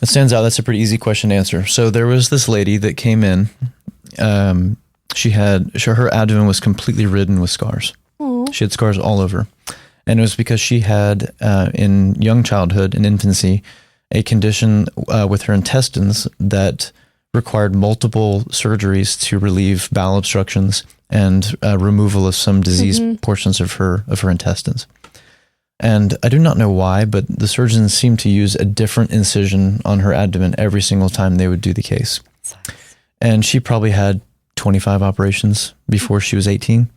It stands out. That's a pretty easy question to answer. So there was this lady that came in. Her abdomen was completely ridden with scars. Aww. She had scars all over. And it was because she had, in young childhood, in infancy, a condition with her intestines that required multiple surgeries to relieve bowel obstructions and removal of some diseased portions of her intestines. And I do not know why, but the surgeons seemed to use a different incision on her abdomen every single time they would do the case. And she probably had 25 operations before she was 18.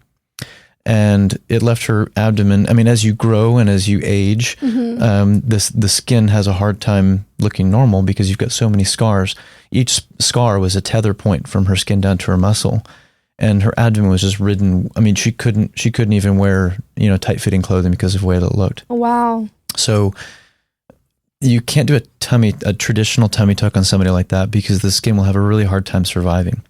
And it left her abdomen. I mean, as you grow and as you age, the skin has a hard time looking normal because you've got so many scars. Each scar was a tether point from her skin down to her muscle. And her abdomen was just ridden. I mean, she couldn't even wear, tight fitting clothing because of the way that it looked. Wow. So you can't do a traditional tummy tuck on somebody like that because the skin will have a really hard time surviving.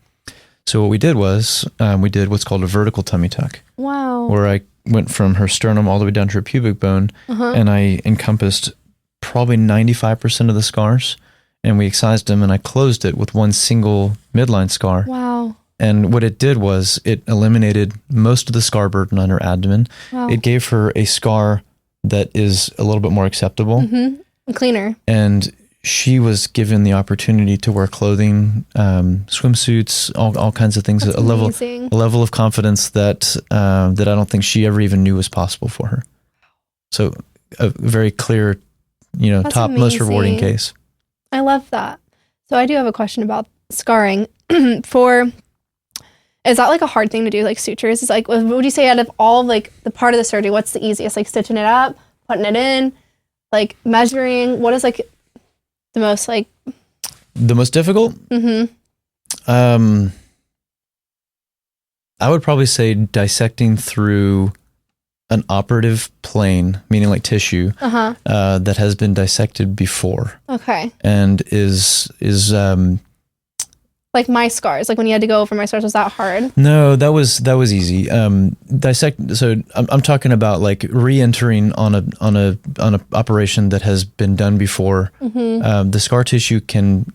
So what we did was, we did what's called a vertical tummy tuck. Wow. Where I went from her sternum all the way down to her pubic bone, and I encompassed probably 95% of the scars, and we excised them, and I closed it with one single midline scar. Wow. And what it did was it eliminated most of the scar burden on her abdomen. Wow. It gave her a scar that is a little bit more acceptable. Cleaner. And she was given the opportunity to wear clothing, swimsuits, all kinds of things. That's amazing. A level of confidence that I don't think she ever even knew was possible for her. So a very clear, That's top, most rewarding amazing. case. I love that. So I do have a question about scarring. Is that like a hard thing to do, like sutures? It's like, what would you say out of all like the part of the surgery, what's the easiest? Like stitching it up, putting it in, like measuring? What is like the most like... The most difficult? I would probably say dissecting through an operative plane, meaning like tissue, that has been dissected before. Okay. And is like my scars, like when you had to go over my scars, was that hard? No, that was easy. Dissect. So I'm talking about like re-entering on a operation that has been done before. The scar tissue can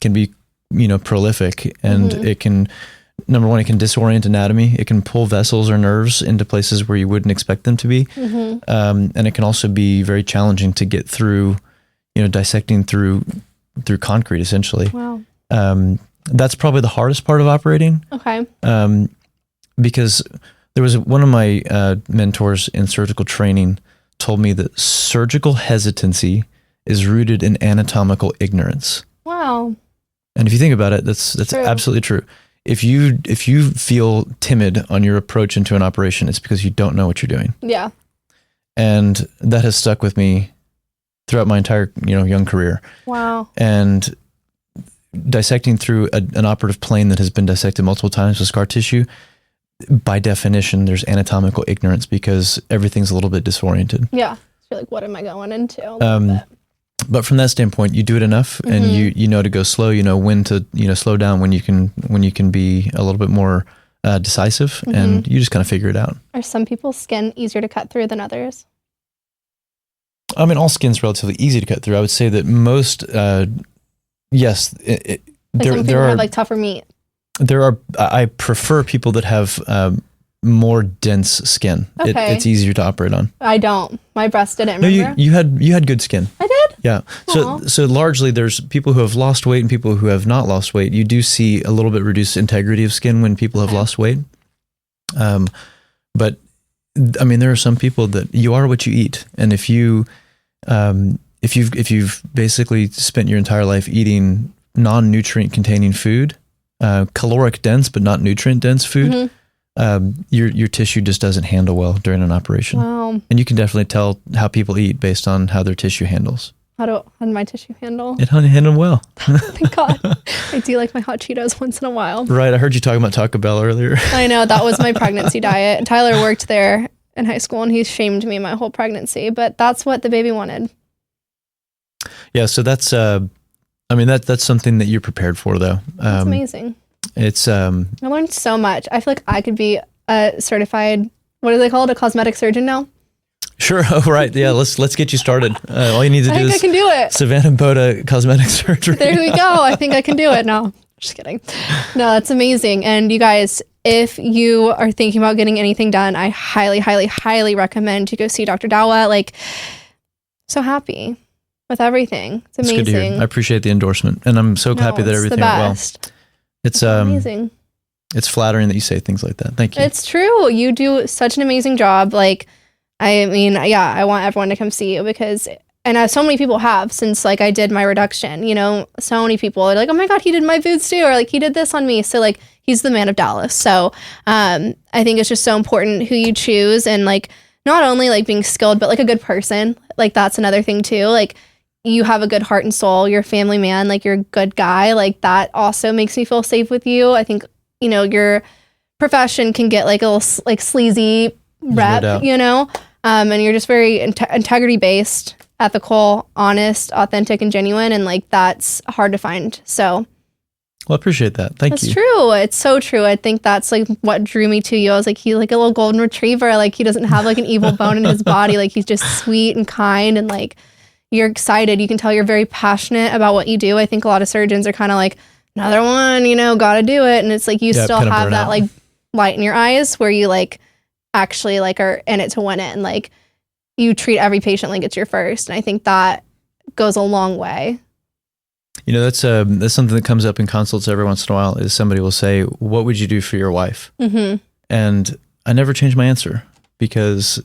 be prolific, and it can, number one, it can disorient anatomy. It can pull vessels or nerves into places where you wouldn't expect them to be, and it can also be very challenging to get through. Dissecting through concrete, essentially. Wow. That's probably the hardest part of operating. Okay. Because there was one of my mentors in surgical training told me that surgical hesitancy is rooted in anatomical ignorance. Wow. And if you think about it, that's True. absolutely true. If you feel timid on your approach into an operation, it's because you don't know what you're doing. Yeah. And that has stuck with me throughout my entire young career. Wow. And dissecting through an operative plane that has been dissected multiple times with scar tissue, by definition, there's anatomical ignorance because everything's a little bit disoriented. Yeah. You're like, what am I going into? But from that standpoint, you do it enough, and you know to go slow. You know when to slow down when you can be a little bit more decisive, and you just kind of figure it out. Are some people's skin easier to cut through than others? I mean, all skin's relatively easy to cut through. I would say that most. Yes, there are have like tougher meat. I prefer people that have more dense skin. Okay. It's easier to operate on. I don't. My breast didn't. No, remember? you had good skin. I did. Yeah. So largely, there's people who have lost weight and people who have not lost weight. You do see a little bit reduced integrity of skin when people have lost weight. But I mean, there are some people that you are what you eat, and if you've basically spent your entire life eating non-nutrient containing food, caloric dense but not nutrient dense food, your tissue just doesn't handle well during an operation. Wow. And you can definitely tell how people eat based on how their tissue handles. How did my tissue handle? It handled well. Thank God. I do like my hot Cheetos once in a while. Right. I heard you talking about Taco Bell earlier. I know. That was my pregnancy diet. Tyler worked there in high school and he shamed me my whole pregnancy, but that's what the baby wanted. Yeah. So that's, that's something that you're prepared for though. That's amazing. It's, I learned so much. I feel like I could be a certified, what do they call it? A cosmetic surgeon now? Sure. Oh, right. Yeah. Let's get you started. All you need to do is I can do it. Savanna and Dr cosmetic surgery. There we go. I think I can do it. No, just kidding. No, that's amazing. And you guys, if you are thinking about getting anything done, I highly, highly, highly recommend you go see Dr. Dauwe. Like, so happy with everything. It's amazing. It's good to hear. I appreciate the endorsement, and I'm so happy that everything went well. It's amazing. It's flattering that you say things like that. Thank you. It's true. You do such an amazing job. Like, I mean, yeah, I want everyone to come see you because, and so many people have since like I did my reduction, you know, so many people are like, oh my God, he did my boobs too. Or like he did this on me. So like, he's the man of Dallas. So, I think it's just so important who you choose and like, not only like being skilled, but like a good person. Like that's another thing too. Like you have a good heart and soul, you're a family man, like you're a good guy. Like that also makes me feel safe with you. I think, you know, your profession can get like a little like sleazy rep, you know? And you're just very integrity based, ethical, honest, authentic, and genuine. And like, that's hard to find. So. Well, I appreciate that. Thank you. That's true. It's so true. I think that's like what drew me to you. I was like, he's like a little golden retriever. Like he doesn't have like an evil bone in his body. Like he's just sweet and kind. And like, you're excited. You can tell you're very passionate about what you do. I think a lot of surgeons are kind of like, another one, you know, got to do it. And it's like, you still have that like light in your eyes where you like, actually like are in it to win it and like you treat every patient like it's your first, and I think that goes a long way. You know, that's something that comes up in consults every once in a while is somebody will say, what would you do for your wife? Mm-hmm. And I never change my answer, because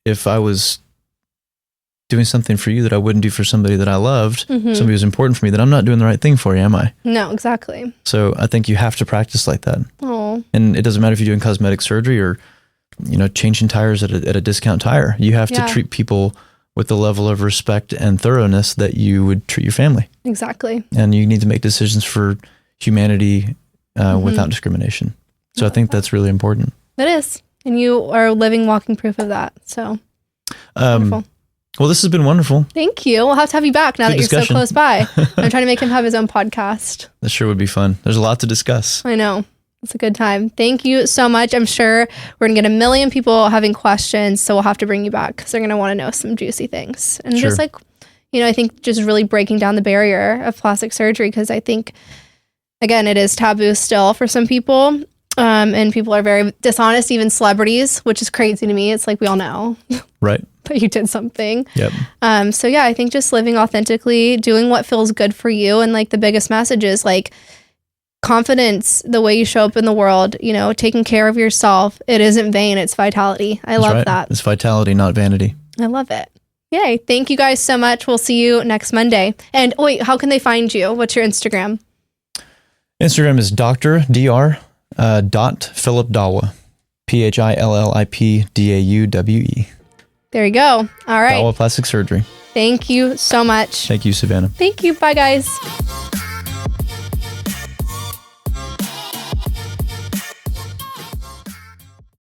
if I was doing something for you that I wouldn't do for somebody that I loved, somebody who's important for me, then I'm not doing the right thing for you, am I? No, exactly. So I think you have to practice like that. Oh. And it doesn't matter if you're doing cosmetic surgery or, you know, changing tires at a discount tire. You have to treat people with the level of respect and thoroughness that you would treat your family. Exactly. And you need to make decisions for humanity without discrimination. So I think that's really important. It is. And you are living, walking proof of that. So wonderful. Well, this has been wonderful. Thank you. We'll have to have you back now that you're so close by. I'm trying to make him have his own podcast. That sure would be fun. There's a lot to discuss. I know. It's a good time. Thank you so much. I'm sure we're going to get a million people having questions, so we'll have to bring you back because they're going to want to know some juicy things. And just like, you know, I think just really breaking down the barrier of plastic surgery, because I think, again, it is taboo still for some people. And people are very dishonest, even celebrities, which is crazy to me. It's like, we all know. Right. That you did something. Yep. So yeah, I think just living authentically, doing what feels good for you. And like the biggest message is like, confidence, the way you show up in the world, you know, taking care of yourself. It isn't vain, it's vitality. I love that. It's vitality, not vanity. I love it. Yay. Thank you guys so much. We'll see you next Monday. And wait, how can they find you? What's your Instagram? Instagram is Dr. Philip Dauwe. PhillipDauwe. There you go. All right. Dauwe Plastic Surgery. Thank you so much. Thank you, Savanna. Thank you. Bye, guys.